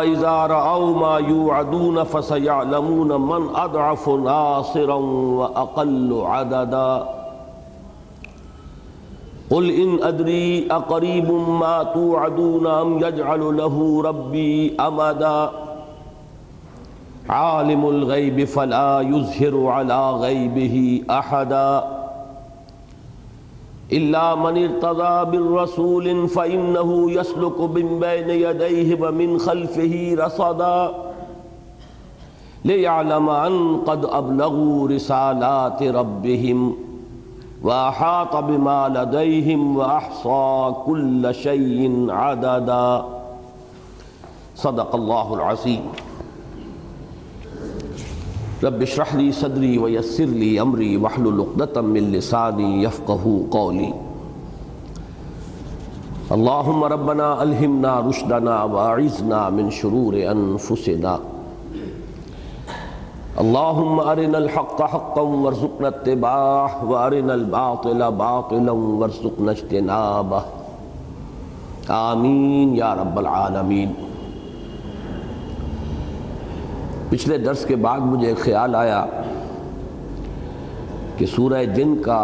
إذا رأوا ما يوعدون فسيعلمون من أضعف ناصرا وأقل عددا قل إن أدري أقريب ما توعدون أم يجعل له ربي أمدا عالم الغيب فلا يظهر على غيبه أحدا إلا من ارتضى بالرسول فإنه يسلك من بين يديه ومن خلفه رصدا ليعلم أن قد أبلغوا رسالات ربهم وأحاط بما لديهم وأحصى كل شيء عددا صدق الله العظيم رب اشرح لي صدري ويسر لي امري واحلل عقدة من لساني يفقهوا قولي اللهم ربنا الهمنا رشدنا واعذنا من شرور انفسنا اللهم ارنا الحق حقا وارزقنا اتباعه وارنا الباطل باطلا وارزقنا اجتنابه آمین یا رب العالمین۔ پچھلے درس کے بعد مجھے ایک خیال آیا کہ سورہ جن کا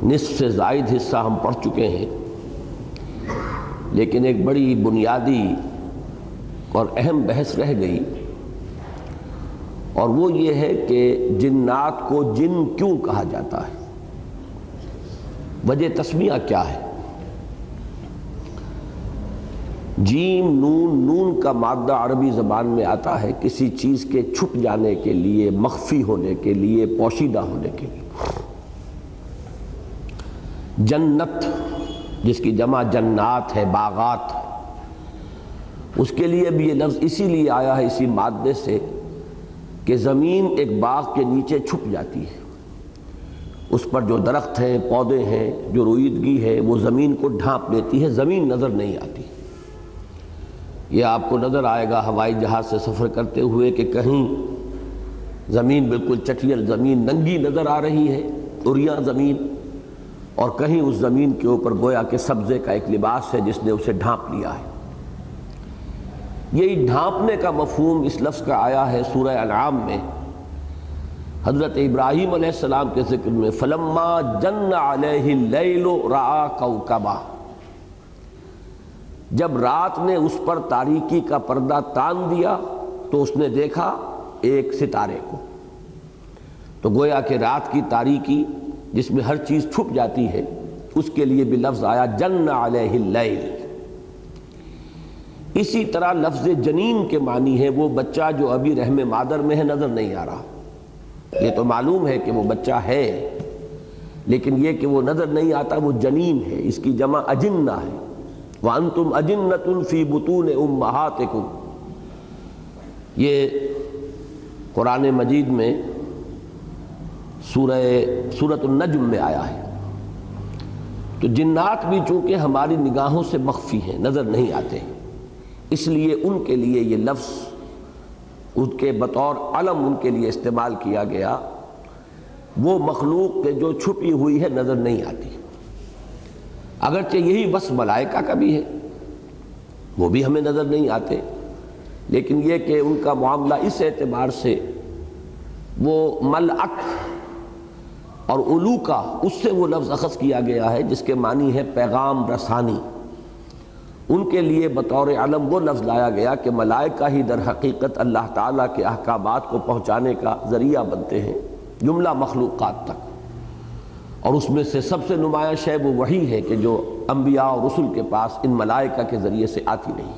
نصف سے زائد حصہ ہم پڑھ چکے ہیں، لیکن ایک بڑی بنیادی اور اہم بحث رہ گئی، اور وہ یہ ہے کہ جنات کو جن کیوں کہا جاتا ہے، وجہ تسمیہ کیا ہے۔ جیم نون، نون کا مادہ عربی زبان میں آتا ہے کسی چیز کے چھپ جانے کے لیے، مخفی ہونے کے لیے، پوشیدہ ہونے کے لیے۔ جنت جس کی جمع جنات ہے، باغات، اس کے لیے بھی یہ لفظ اسی لیے آیا ہے، اسی مادے سے کہ زمین ایک باغ کے نیچے چھپ جاتی ہے، اس پر جو درخت ہیں، پودے ہیں، جو رویدگی ہے وہ زمین کو ڈھانپ لیتی ہے، زمین نظر نہیں آتی۔ یہ آپ کو نظر آئے گا ہوائی جہاز سے سفر کرتے ہوئے کہ کہیں زمین بالکل چٹیل زمین ننگی نظر آ رہی ہے، اریاں زمین، اور کہیں اس زمین کے اوپر گویا کہ سبزے کا ایک لباس ہے جس نے اسے ڈھانپ لیا ہے۔ یہی ڈھانپنے کا مفہوم اس لفظ کا آیا ہے سورہ انعام میں، حضرت ابراہیم علیہ السلام کے ذکر میں فلما جن علیہ اللیل رأى کوکبا، جب رات نے اس پر تاریکی کا پردہ تان دیا تو اس نے دیکھا ایک ستارے کو۔ تو گویا کہ رات کی تاریکی جس میں ہر چیز چھپ جاتی ہے، اس کے لیے بھی لفظ آیا جن علیہ اللیل۔ اسی طرح لفظ جنین کے معنی ہے وہ بچہ جو ابھی رحم مادر میں ہے، نظر نہیں آ رہا۔ یہ تو معلوم ہے کہ وہ بچہ ہے، لیکن یہ کہ وہ نظر نہیں آتا، وہ جنین ہے، اس کی جمع اجنہ ہے۔ وَأَنْتُمْ أَجِنَّةٌ فِي بُطُونِ أُمَّهَاتِكُمْ، یہ قرآن مجید میں سورۃ النجم میں آیا ہے۔ تو جنات بھی چونکہ ہماری نگاہوں سے مخفی ہیں، نظر نہیں آتے، اس لیے ان کے لیے یہ لفظ ان کے بطور علم ان کے لیے استعمال کیا گیا، وہ مخلوق کے جو چھپی ہوئی ہے، نظر نہیں آتی۔ اگرچہ یہی وصف ملائکہ کا بھی ہے، وہ بھی ہمیں نظر نہیں آتے، لیکن یہ کہ ان کا معاملہ اس اعتبار سے وہ ملعق اور علوکا، اس سے وہ لفظ اخذ کیا گیا ہے جس کے معنی ہے پیغام رسانی۔ ان کے لیے بطور علم وہ لفظ لایا گیا کہ ملائکہ ہی در حقیقت اللہ تعالیٰ کے احکامات کو پہنچانے کا ذریعہ بنتے ہیں جملہ مخلوقات تک، اور اس میں سے سب سے نمایاں شے وہ وحی ہے کہ جو انبیاء اور رسل کے پاس ان ملائکہ کے ذریعے سے آتی نہیں۔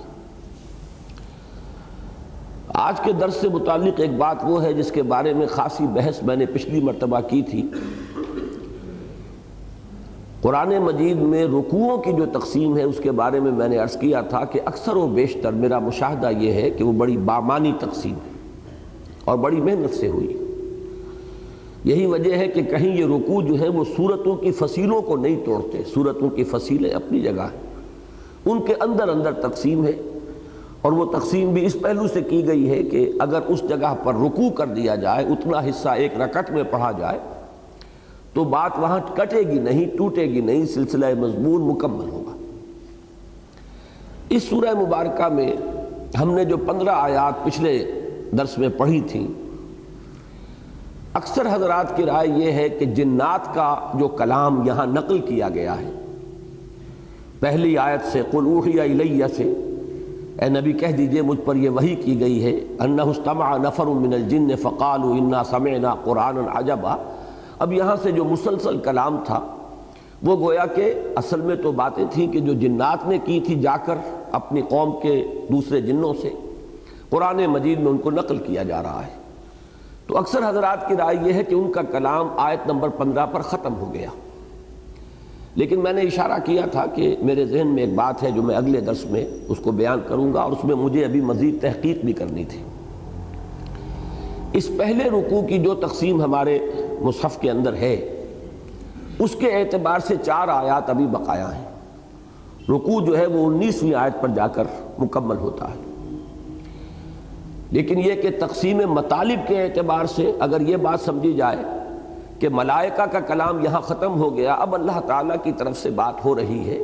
آج کے درس سے متعلق ایک بات وہ ہے جس کے بارے میں خاصی بحث میں نے پچھلی مرتبہ کی تھی۔ قرآن مجید میں رکوعوں کی جو تقسیم ہے اس کے بارے میں نے عرض کیا تھا کہ اکثر و بیشتر میرا مشاہدہ یہ ہے کہ وہ بڑی بامانی تقسیم ہے اور بڑی محنت سے ہوئی۔ یہی وجہ ہے کہ کہیں یہ رکوع جو ہے وہ سورتوں کی فصیلوں کو نہیں توڑتے، سورتوں کی فصیلیں اپنی جگہ ہیں، ان کے اندر اندر تقسیم ہے، اور وہ تقسیم بھی اس پہلو سے کی گئی ہے کہ اگر اس جگہ پر رکوع کر دیا جائے، اتنا حصہ ایک رکعت میں پڑھا جائے تو بات وہاں کٹے گی نہیں، ٹوٹے گی نہیں، سلسلہ مضمون مکمل ہوگا۔ اس سورہ مبارکہ میں ہم نے جو 15 آیات پچھلے درس میں پڑھی تھیں، اکثر حضرات کی رائے یہ ہے کہ جنات کا جو کلام یہاں نقل کیا گیا ہے، پہلی آیت سے قُلْ أُوحِيَ إِلَيَّ سے، اے نبی کہہ دیجئے مجھ پر یہ وحی کی گئی ہے، أَنَّهُ اسْتَمَعَ نَفَرٌ مِّنَ الْجِنِّ فَقَالُوا إِنَّا سَمِعْنَا قُرْآنًا عَجَبًا۔ اب یہاں سے جو مسلسل کلام تھا وہ گویا کہ اصل میں تو باتیں تھیں کہ جو جنات نے کی تھی جا کر اپنی قوم کے دوسرے جنوں سے، قرآن مجید میں ان کو نقل کیا جا رہا ہے۔ تو اکثر حضرات کی رائے یہ ہے کہ ان کا کلام آیت نمبر 15 پر ختم ہو گیا، لیکن میں نے اشارہ کیا تھا کہ میرے ذہن میں ایک بات ہے جو میں اگلے درس میں اس کو بیان کروں گا، اور اس میں مجھے ابھی مزید تحقیق بھی کرنی تھی۔ اس پہلے رکوع کی جو تقسیم ہمارے مصحف کے اندر ہے، اس کے اعتبار سے 4 آیات ابھی بقایا ہیں۔ رکوع جو ہے وہ 19ویں آیت پر جا کر مکمل ہوتا ہے، لیکن یہ کہ تقسیم مطالب کے اعتبار سے اگر یہ بات سمجھی جائے کہ ملائکہ کا کلام یہاں ختم ہو گیا، اب اللہ تعالیٰ کی طرف سے بات ہو رہی ہے،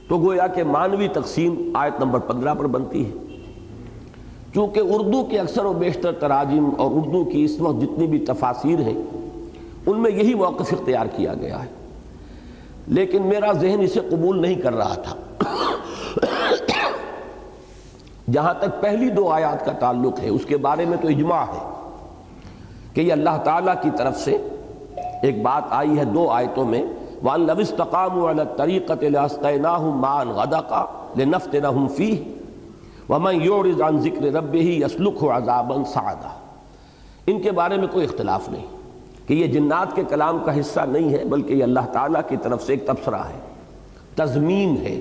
تو گویا کہ معنوی تقسیم آیت نمبر 15 پر بنتی ہے۔ چونکہ اردو کے اکثر و بیشتر تراجم اور اردو کی اس وقت جتنی بھی تفاسیر ہیں ان میں یہی موقف اختیار کیا گیا ہے، لیکن میرا ذہن اسے قبول نہیں کر رہا تھا۔ جہاں تک پہلی 2 آیات کا تعلق ہے اس کے بارے میں تو اجماع ہے کہ یہ اللہ تعالیٰ کی طرف سے ایک بات آئی ہے 2 آیتوں میں، وَأَن لَوِ اسْتَقَامُوا عَلَى الطَّرِيقَةِ لَأَسْقَيْنَاهُم مَّاءً غَدَقًا لِنَفْتِنَهُمْ فِيهِ وَمَن يُعْرِضْ عَن ذِكْرِ رَبِّهِ يَسْلُكْهُ عَذَابًا صَعَدًا۔ ان کے بارے میں کوئی اختلاف نہیں کہ یہ جنات کے کلام کا حصہ نہیں ہے، بلکہ یہ اللہ تعالیٰ کی طرف سے ایک تبصرہ ہے، تضمین ہے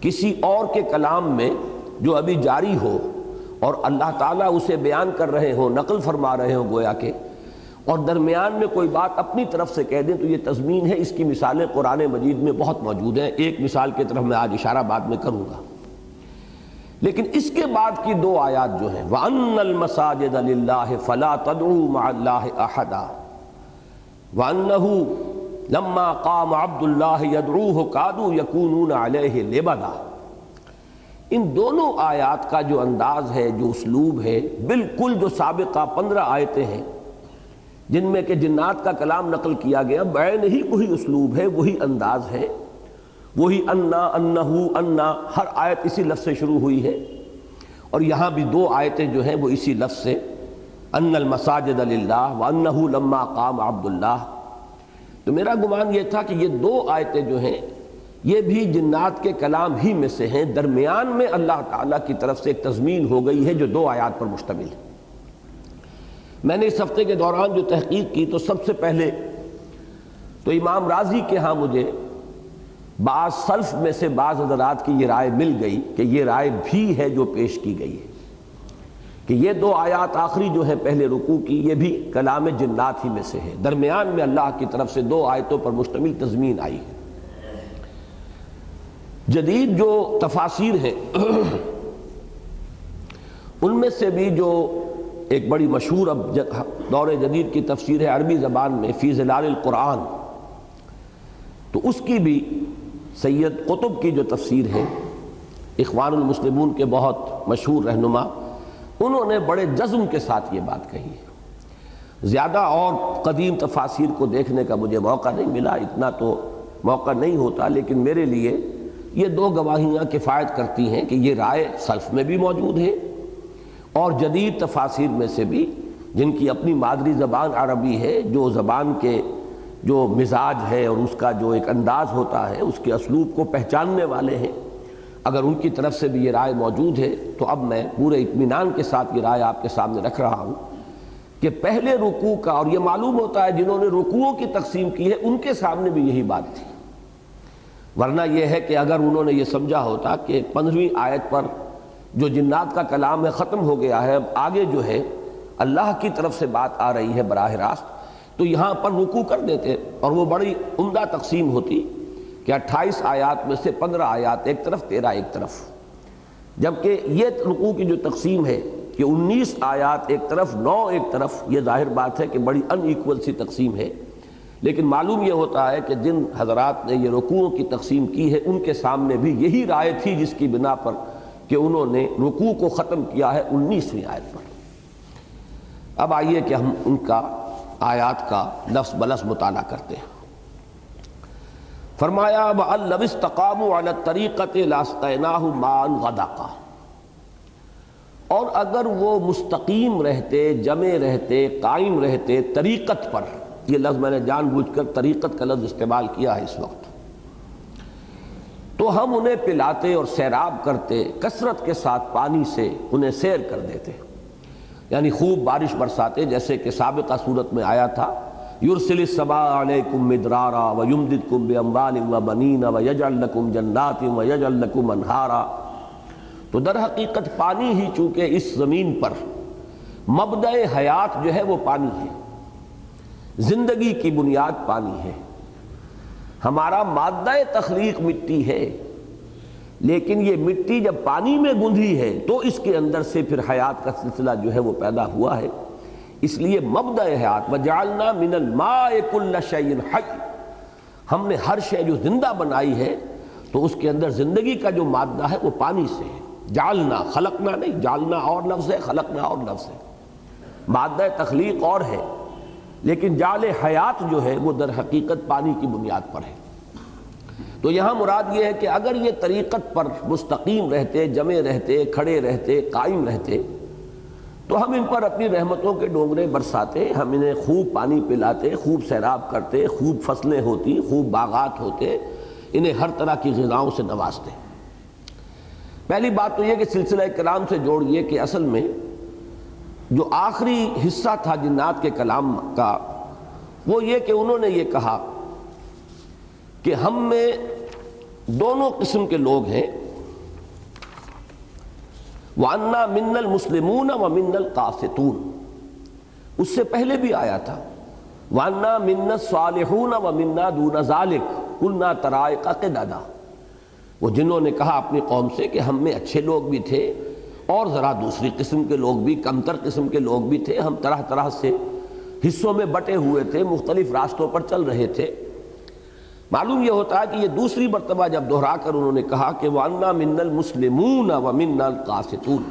کسی اور کے کلام میں جو ابھی جاری ہو اور اللہ تعالیٰ اسے بیان کر رہے ہوں، نقل فرما رہے ہوں گویا کہ، اور درمیان میں کوئی بات اپنی طرف سے کہہ دیں تو یہ تضمین ہے۔ اس کی مثالیں قرآن مجید میں بہت موجود ہیں، ایک مثال کی طرف میں آج اشارہ بعد میں کروں گا۔ لیکن اس کے بعد کی 2 آیات جو ہیں، وَأَنَّ الْمَسَاجِدَ لِلَّهِ فَلَا تَدْعُوا مَعَ اللَّهِ أَحَدًا وَأَنَّهُ لَمَّا قَامَ عَبْدُ اللَّهِ يَدْعُوهُ كَادُوا يَكُونُونَ عَلَيْهِ لِبَدًا۔ ان دونوں آیات کا جو انداز ہے، جو اسلوب ہے، بالکل جو سابقہ 15 آیتیں ہیں جن میں کہ جنات کا کلام نقل کیا گیا، بعین ہی وہی اسلوب ہے، وہی انداز ہے، وہی انا انہو انا، ہر آیت اسی لفظ سے شروع ہوئی ہے، اور یہاں بھی 2 آیتیں جو ہیں وہ اسی لفظ سے، ان المساجد للہ وانہ لما قام عبد اللہ۔ تو میرا گمان یہ تھا کہ یہ 2 آیتیں جو ہیں یہ بھی جنات کے کلام ہی میں سے ہیں، درمیان میں اللہ تعالیٰ کی طرف سے ایک تضمین ہو گئی ہے جو 2 آیات پر مشتمل ہے۔ میں نے اس ہفتے کے دوران جو تحقیق کی تو سب سے پہلے تو امام رازی کے ہاں مجھے بعض سلف میں سے بعض حضرات کی یہ رائے مل گئی کہ یہ رائے بھی ہے جو پیش کی گئی ہے کہ یہ 2 آیات آخری جو ہے پہلے رکوع کی، یہ بھی کلام جنات ہی میں سے ہے، درمیان میں اللہ کی طرف سے 2 آیتوں پر مشتمل تضمین آئی ہے۔ جدید جو تفاسیر ہیں ان میں سے بھی جو ایک بڑی مشہور اب دور جدید کی تفسیر ہے عربی زبان میں فی ظلال القرآن، تو اس کی بھی سید قطب کی جو تفسیر ہے، اخوان المسلمون کے بہت مشہور رہنما، انہوں نے بڑے جزم کے ساتھ یہ بات کہی ہے۔ زیادہ اور قدیم تفاسیر کو دیکھنے کا مجھے موقع نہیں ملا، اتنا تو موقع نہیں ہوتا، لیکن میرے لیے یہ 2 گواہیاں کفایت کرتی ہیں کہ یہ رائے سلف میں بھی موجود ہے اور جدید تفاسیر میں سے بھی، جن کی اپنی مادری زبان عربی ہے، جو زبان کے جو مزاج ہے اور اس کا جو ایک انداز ہوتا ہے، اس کے اسلوب کو پہچاننے والے ہیں، اگر ان کی طرف سے بھی یہ رائے موجود ہے تو اب میں پورے اطمینان کے ساتھ یہ رائے آپ کے سامنے رکھ رہا ہوں کہ پہلے رکوع کا، اور یہ معلوم ہوتا ہے جنہوں نے رکوعوں کی تقسیم کی ہے ان کے سامنے بھی یہی بات تھی، ورنہ یہ ہے کہ اگر انہوں نے یہ سمجھا ہوتا کہ 15ویں آیت پر جو جنات کا کلام ہے ختم ہو گیا ہے، اب آگے جو ہے اللہ کی طرف سے بات آ رہی ہے براہ راست، تو یہاں پر رکوع کر دیتے اور وہ بڑی عمدہ تقسیم ہوتی کہ 28 آیات میں سے 15 آیات ایک طرف، 13 ایک طرف، جبکہ یہ رکوع کی جو تقسیم ہے کہ 19 آیات ایک طرف، 9 ایک طرف، یہ ظاہر بات ہے کہ بڑی ان ایکول سی تقسیم ہے، لیکن معلوم یہ ہوتا ہے کہ جن حضرات نے یہ رکوعوں کی تقسیم کی ہے ان کے سامنے بھی یہی رائے تھی جس کی بنا پر کہ انہوں نے رکوع کو ختم کیا ہے 19ویں آیت پر۔ اب آئیے کہ ہم ان کا آیات کا لفظ بلفظ مطالعہ کرتے ہیں۔ فرمایا وَأَن لَوِ اسْتَقَامُوا عَلَى الطَّرِيقَةِ لَأَسْقَيْنَاهُم مَاءً غَدَقًا، اور اگر وہ مستقیم رہتے، جمے رہتے، قائم رہتے طریقت پر، یہ لفظ میں نے جان بوجھ کر طریقت کا لفظ استعمال کیا ہے اس وقت، تو ہم انہیں پلاتے اور سیراب کرتے، کثرت کے ساتھ پانی سے انہیں سیر کر دیتے، یعنی خوب بارش برساتے، جیسے کہ سابقہ صورت میں آیا تھا یرسل السماء علیکم مدرارا ویمددکم باموال وبنین ویجعل لکم جنات ویجعل لکم انہارا۔ تو در حقیقت پانی ہی چونکہ اس زمین پر مبدأ حیات جو ہے وہ پانی ہے، زندگی کی بنیاد پانی ہے، ہمارا مادہ تخلیق مٹی ہے، لیکن یہ مٹی جب پانی میں گندھی ہے تو اس کے اندر سے پھر حیات کا سلسلہ جو ہے وہ پیدا ہوا ہے۔ اس لیے مبدأ حیات وجعلنا من الماء کل شیء حی، ہم نے ہر شے جو زندہ بنائی ہے تو اس کے اندر زندگی کا جو مادہ ہے وہ پانی سے ہے۔ جعلنا، خلقنا نہیں، جعلنا اور لفظ ہے، خلقنا اور لفظ ہے، مادہ تخلیق اور ہے، لیکن جعل حیات جو ہے وہ در حقیقت پانی کی بنیاد پر ہے۔ تو یہاں مراد یہ ہے کہ اگر یہ طریقت پر مستقیم رہتے، جمے رہتے، کھڑے رہتے، قائم رہتے، تو ہم ان پر اپنی رحمتوں کے ڈونگرے برساتے، ہم انہیں خوب پانی پلاتے، خوب سیراب کرتے، خوب فصلیں ہوتی، خوب باغات ہوتے، انہیں ہر طرح کی غذاؤں سے نوازتے۔ پہلی بات تو یہ کہ سلسلہ کلام سے جوڑیے کہ اصل میں جو آخری حصہ تھا جنات کے کلام کا وہ یہ کہ انہوں نے یہ کہا کہ ہم میں دونوں قسم کے لوگ ہیں، وَأَنَّا مِنَّا الْمُسْلِمُونَ وَمِنَّا الْقَاسِطُونَ، اس سے پہلے بھی آیا تھا وَأَنَّا مِنَّا الصَّالِحُونَ وَمِنَّا دُونَ ذَلِكَ كُنَّا طَرَائِقَ قِدَدًا، وہ جنہوں نے کہا اپنی قوم سے کہ ہم میں اچھے لوگ بھی تھے اور ذرا دوسری قسم کے لوگ بھی، کمتر قسم کے لوگ بھی تھے، ہم طرح طرح سے حصوں میں بٹے ہوئے تھے، مختلف راستوں پر چل رہے تھے۔ معلوم یہ ہوتا ہے کہ یہ دوسری مرتبہ جب دہرا کر انہوں نے کہا کہ وَأَنَّا مِنَّا الْمُسْلِمُونَ وَمِنَّا الْقَاسِطُونَ،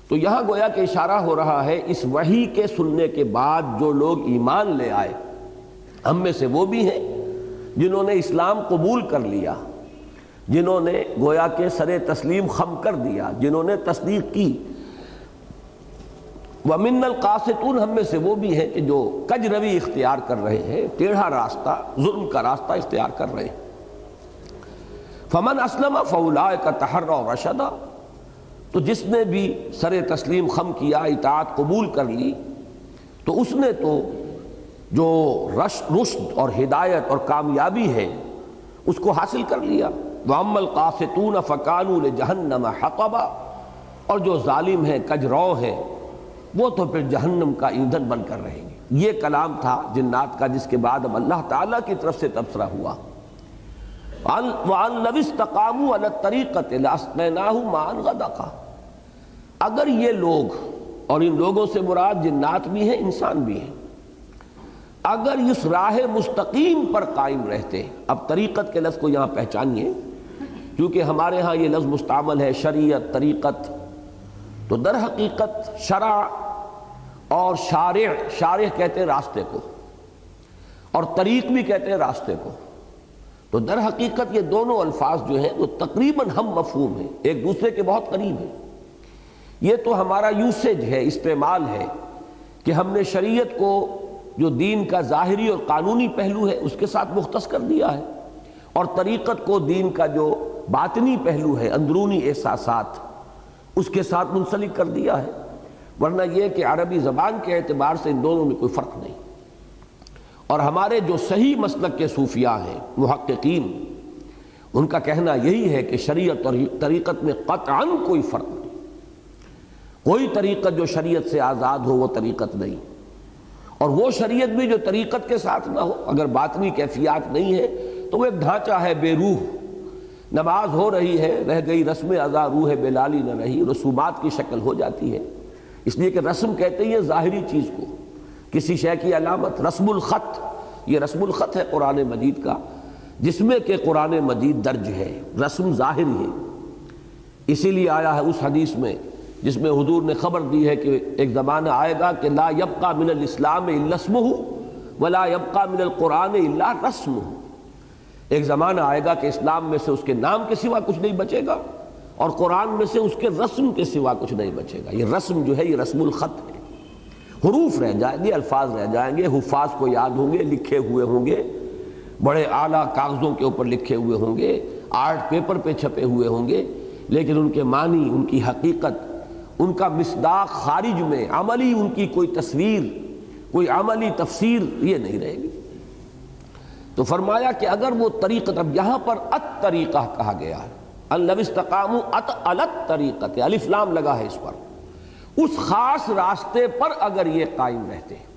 تو یہاں گویا کہ اشارہ ہو رہا ہے اس وحی کے سننے کے بعد جو لوگ ایمان لے آئے، ہم میں سے وہ بھی ہیں جنہوں نے اسلام قبول کر لیا، جنہوں نے گویا کہ سر تسلیم خم کر دیا، جنہوں نے تصدیق کی، وَمِنَّا الْقَاسِطُونَ، ہم میں سے وہ بھی ہیں کہ جو کج روی اختیار کر رہے ہیں، ٹیڑھا راستہ، ظلم کا راستہ اختیار کر رہے ہیں۔ فَمَنْ أَسْلَمَ فَأُولَٰئِكَ تَحَرَّوْا رَشَدًا، تو جس نے بھی سر تسلیم خم کیا، اطاعت قبول کر لی، تو اس نے تو جو رشد اور ہدایت اور کامیابی ہے اس کو حاصل کر لیا۔ وَأَمَّا الْقَاسِطُونَ فَكَانُوا لِجَهَنَّمَ حَطَبًا، اور جو ظالم ہیں، کجرو ہیں، وہ تو پھر جہنم کا ایندھن بن کر رہیں گے۔ یہ کلام تھا جنات کا، جس کے بعد اب اللہ تعالیٰ کی طرف سے تبصرہ ہوا وَأَن لَوِ اسْتَقَامُوا عَلَى الطَّرِيقَةِ لَأَسْقَيْنَاهُم مَاءً غَدَقًا، اگر یہ لوگ، اور ان لوگوں سے مراد جنات بھی ہیں، انسان بھی ہیں، اگر اس راہ مستقیم پر قائم رہتے، اب طریقت کے لفظ کو یہاں پہچانیے، کیونکہ ہمارے ہاں یہ لفظ مستعمل ہے شریعت، طریقت، تو در حقیقت شرع اور شارع کہتے ہیں راستے کو، اور طریق بھی کہتے ہیں راستے کو، تو در حقیقت یہ دونوں الفاظ جو ہیں وہ تقریباً ہم مفہوم ہیں، ایک دوسرے کے بہت قریب ہیں۔ یہ تو ہمارا یوسیج ہے، استعمال ہے، کہ ہم نے شریعت کو جو دین کا ظاہری اور قانونی پہلو ہے اس کے ساتھ مختص کر دیا ہے، اور طریقت کو دین کا جو باطنی پہلو ہے، اندرونی احساسات، اس کے ساتھ منسلک کر دیا ہے۔ ورنہ یہ کہ عربی زبان کے اعتبار سے ان دونوں میں کوئی فرق نہیں، اور ہمارے جو صحیح مسلک کے صوفیاء ہیں، محققین، ان کا کہنا یہی ہے کہ شریعت اور طریقت میں قطعاً کوئی فرق نہیں، کوئی طریقت جو شریعت سے آزاد ہو وہ طریقت نہیں، اور وہ شریعت بھی جو طریقت کے ساتھ نہ ہو، اگر باطنی کیفیات نہیں ہے تو وہ ایک ڈھانچہ ہے بے روح۔ نماز ہو رہی ہے، رہ گئی رسم ادا، روح بلالی نہ رہی، رسومات کی شکل ہو جاتی ہے، اس لیے کہ رسم کہتے ہیں ظاہری چیز کو، کسی شے کی علامت، رسم الخط، یہ رسم الخط ہے قرآن مجید کا، جس میں کہ قرآن مجید درج ہے، رسم ظاہری ہے۔ اسی لیے آیا ہے اس حدیث میں جس میں حضور نے خبر دی ہے کہ ایک زمانہ آئے گا کہ لا یبقى من الاسلام الا اسمہ ولا یبقى من القرآن الا رسمہ، ایک زمانہ آئے گا کہ اسلام میں سے اس کے نام کے سوا کچھ نہیں بچے گا اور قرآن میں سے اس کے رسم کے سوا کچھ نہیں بچے گا۔ یہ رسم جو ہے یہ رسم الخط ہے، حروف رہ جائیں گے، الفاظ رہ جائیں گے، حفاظ کو یاد ہوں گے، لکھے ہوئے ہوں گے، بڑے اعلیٰ کاغذوں کے اوپر لکھے ہوئے ہوں گے، آرٹ پیپر پہ چھپے ہوئے ہوں گے، لیکن ان کے معنی، ان کی حقیقت، ان کا مصداق خارج میں عملی ان کی کوئی تصویر، کوئی عملی تفسیر یہ نہیں رہے گی۔ تو فرمایا کہ اگر وہ طریقت، اب یہاں پر الطریقہ کہا گیا ہے، لو استقاموا الطریقۃ، الف لام لگا ہے اس پر، اس خاص راستے پر اگر یہ قائم رہتے ہیں۔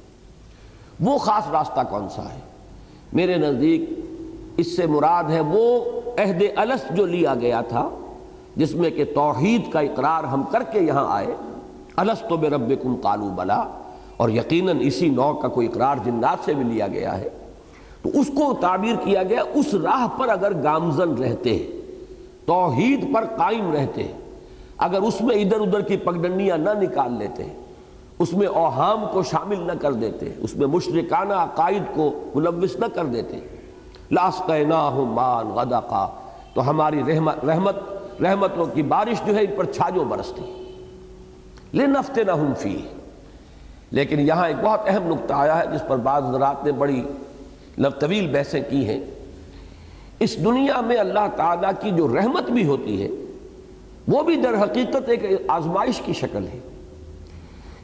وہ خاص راستہ کون سا ہے؟ میرے نزدیک اس سے مراد ہے وہ عہد الست جو لیا گیا تھا، جس میں کہ توحید کا اقرار ہم کر کے یہاں آئے، الست بربکم قالوا بلی، اور یقیناً اسی نوع کا کوئی اقرار جنات سے بھی لیا گیا ہے۔ تو اس کو تعبیر کیا گیا، اس راہ پر اگر گامزن رہتے، توحید پر قائم رہتے، اگر اس میں ادھر ادھر کی پگڈنڈیاں نہ نکال لیتے، اس میں اوہام کو شامل نہ کر دیتے، اس میں مشرکانہ عقائد کو ملوث نہ کر دیتے، لاسقیناہم ماء غدقا، تو ہماری رحمتوں کی بارش جو ہے ان پر چھاجو برستی، لنفتنہم فیہ۔ لیکن یہاں ایک بہت اہم نقطہ آیا ہے جس پر بعض حضرات نے بڑی طویل بحثیں کی ہیں۔ اس دنیا میں اللہ تعالیٰ کی جو رحمت بھی ہوتی ہے وہ بھی در حقیقت ایک آزمائش کی شکل ہے،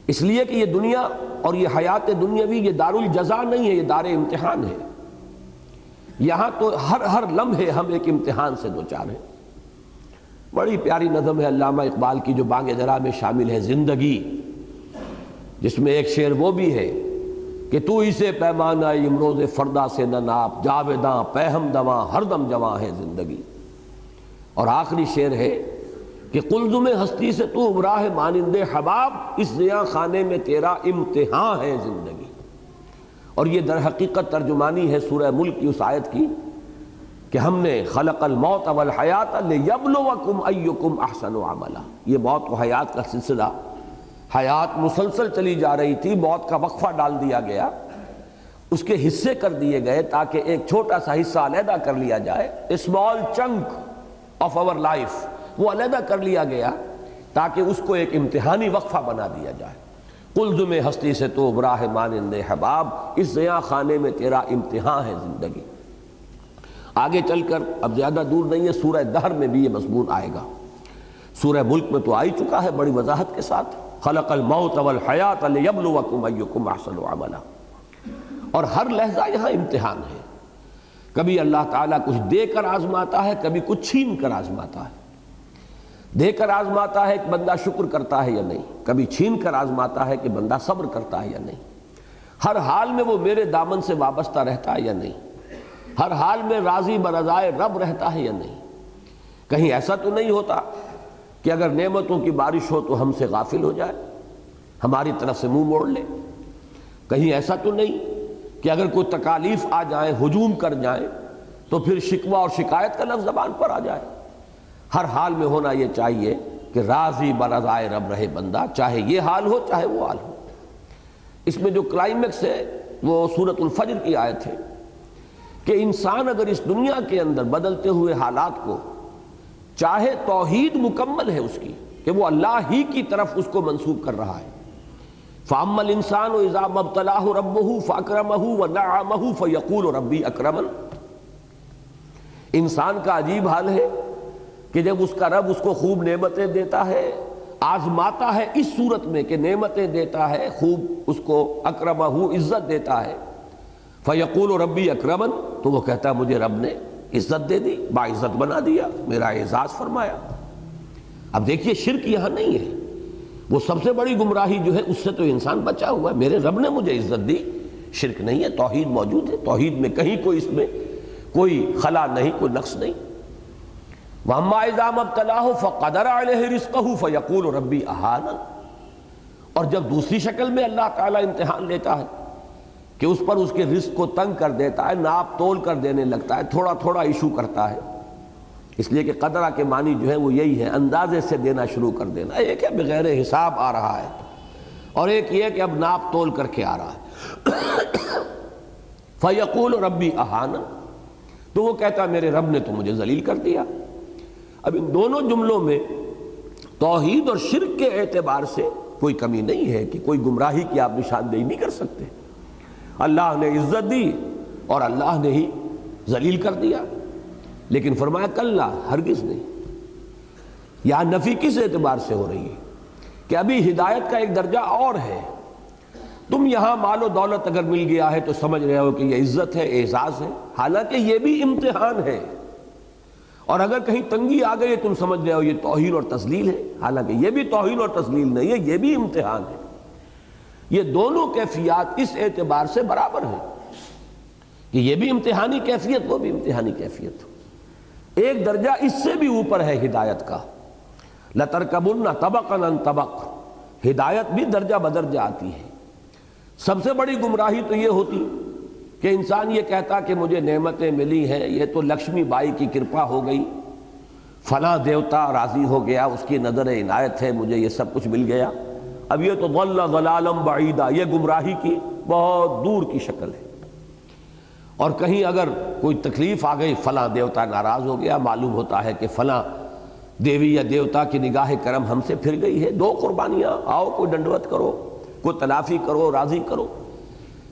اس لیے کہ یہ دنیا اور یہ حیات دنیاوی یہ دار الجزا نہیں ہے، یہ دار امتحان ہے۔ یہاں تو ہر لمحے ہم ایک امتحان سے دوچار ہیں۔ بڑی پیاری نظم ہے علامہ اقبال کی جو بانگ درا میں شامل ہے، زندگی، جس میں ایک شعر وہ بھی ہے کہ تو اسے پیمانہ امروز فردا سے نہ ناپ، جاویداں پہم دواں ہر دم جواں ہے زندگی۔ اور آخری شعر ہے کہ قلزم ہستی سے تو ابراہ مانند حباب، اس زیاں خانے میں تیرا امتحان ہے زندگی۔ اور یہ در حقیقت ترجمانی ہے سورہ ملک کی اس آیت کی کہ ہم نے خلق الموت والحیات لیبلوکم ایکم احسن عملا۔ یہ موت و حیات کا سلسلہ، حیات مسلسل چلی جا رہی تھی، موت کا وقفہ ڈال دیا گیا، اس کے حصے کر دیے گئے تاکہ ایک چھوٹا سا حصہ علیحدہ کر لیا جائے، small chunk of our life, وہ علیحدہ کر لیا گیا تاکہ اس کو ایک امتحانی وقفہ بنا دیا جائے۔ قلزم ہستی سے تو ابراہ مانند حباب، اس زیاں خانے میں تیرا امتحان ہے زندگی۔ آگے چل کر اب زیادہ دور نہیں ہے، سورہ دہر میں بھی یہ مضمون آئے گا، سورہ ملک میں تو آ ہی چکا ہے بڑی وضاحت کے ساتھ، خلق الموت والحیات لیبلوکم ایکم احسن عملا۔ اور ہر لحظہ یہاں امتحان ہے، کبھی اللہ تعالیٰ کچھ دے کر آزماتا ہے، کبھی کچھ چھین کر آزماتا ہے۔ دے کر آزماتا ہے کہ بندہ شکر کرتا ہے یا نہیں، کبھی چھین کر آزماتا ہے کہ بندہ صبر کرتا ہے یا نہیں۔ ہر حال میں وہ میرے دامن سے وابستہ رہتا ہے یا نہیں، ہر حال میں راضی برضائے رب رہتا ہے یا نہیں۔ کہیں ایسا تو نہیں ہوتا کہ اگر نعمتوں کی بارش ہو تو ہم سے غافل ہو جائے، ہماری طرف سے منہ موڑ لے۔ کہیں ایسا تو نہیں کہ اگر کوئی تکالیف آ جائیں، ہجوم کر جائیں، تو پھر شکوہ اور شکایت کا لفظ زبان پر آ جائے۔ ہر حال میں ہونا یہ چاہیے کہ راضی برضائے رب رہے بندہ، چاہے یہ حال ہو چاہے وہ حال ہو۔ اس میں جو کلائمیکس ہے وہ سورۃ الفجر کی آیت ہے کہ انسان اگر اس دنیا کے اندر بدلتے ہوئے حالات کو چاہے، توحید مکمل ہے اس کی کہ وہ اللہ ہی کی طرف اس کو منسوب کر رہا ہے، فَأَمَّا الْإِنسَانُ إِذَا مَا ابْتَلَاهُ رَبُّهُ فَأَكْرَمَهُ وَنَعَّمَهُ فَيَقُولُ رَبِّي أَكْرَمَنِ۔ انسان کا عجیب حال ہے کہ جب اس کا رب اس کو خوب نعمتیں دیتا ہے، آزماتا ہے اس صورت میں کہ نعمتیں دیتا ہے، خوب اس کو اکرمہ عزت دیتا ہے، فیقول ربی اکرمن، تو وہ کہتا ہے مجھے رب نے عزت دے دی، باعزت بنا دیا، میرا اعزاز فرمایا۔ اب دیکھیے شرک یہاں نہیں ہے، وہ سب سے بڑی گمراہی جو ہے اس سے تو انسان بچا ہوا ہے، میرے رب نے مجھے عزت دی، شرک نہیں ہے، توحید موجود ہے، توحید میں کہیں کوئی اس میں کوئی خلا نہیں، کوئی نقص نہیں۔ وَأَمَّا إِذَا مَا ابْتَلَاهُ فَقَدَرَ عَلَيْهِ رِزْقَهُ فَيَقُولُ رَبِّي أَهَانَنِ۔ اور جب دوسری شکل میں اللہ تعالیٰ امتحان لیتا ہے کہ اس پر اس کے رزق کو تنگ کر دیتا ہے، ناپ تول کر دینے لگتا ہے، تھوڑا تھوڑا ایشو کرتا ہے. اس لیے کہ قدرہ کے معنی جو ہے وہ یہی ہے، اندازے سے دینا شروع کر دینا. ایک ہے بغیر حساب آ رہا ہے، اور ایک یہ کہ اب ناپ تول کر کے آ رہا ہے. فَيَقُولُ رَبِّي أَهَانَ، تو وہ کہتا ہے میرے رب نے تو مجھے ذلیل کر دیا. اب ان دونوں جملوں میں توحید اور شرک کے اعتبار سے کوئی کمی نہیں ہے کہ کوئی گمراہی کی آپ نشاندہی نہیں کر سکتے. اللہ نے عزت دی اور اللہ نے ہی ذلیل کر دیا. لیکن فرمایا کلا، ہرگز نہیں. یہاں نفی کس اعتبار سے ہو رہی ہے کہ ابھی ہدایت کا ایک درجہ اور ہے. تم یہاں مال و دولت اگر مل گیا ہے تو سمجھ رہے ہو کہ یہ عزت ہے، اعزاز ہے، حالانکہ یہ بھی امتحان ہے. اور اگر کہیں تنگی آ گئی تم سمجھ رہے ہو یہ توہین اور تذلیل ہے، حالانکہ یہ بھی توہین اور تذلیل نہیں ہے، یہ بھی امتحان ہے. یہ دونوں کیفیات اس اعتبار سے برابر ہیں کہ یہ بھی امتحانی کیفیت، وہ بھی امتحانی کیفیت. ایک درجہ اس سے بھی اوپر ہے ہدایت کا. لَتَرْكَبُنَّ طَبَقًا عَنْ طَبَقٍ، ہدایت بھی درجہ بدرجہ آتی ہے. سب سے بڑی گمراہی تو یہ ہوتی کہ انسان یہ کہتا کہ مجھے نعمتیں ملی ہیں، یہ تو لکشمی بائی کی کرپا ہو گئی، فلاں دیوتا راضی ہو گیا، اس کی نظر عنایت ہے، مجھے یہ سب کچھ مل گیا. اب یہ تو ضل ضلالا بعیدا، یہ گمراہی کی بہت دور کی شکل ہے. اور کہیں اگر کوئی تکلیف آ گئی، فلاں دیوتا ناراض ہو گیا، معلوم ہوتا ہے کہ فلاں دیوی یا دیوتا کی نگاہ کرم ہم سے پھر گئی ہے، دو قربانیاں، آؤ کوئی ڈنڈوت کرو، کوئی تلافی کرو، راضی کرو.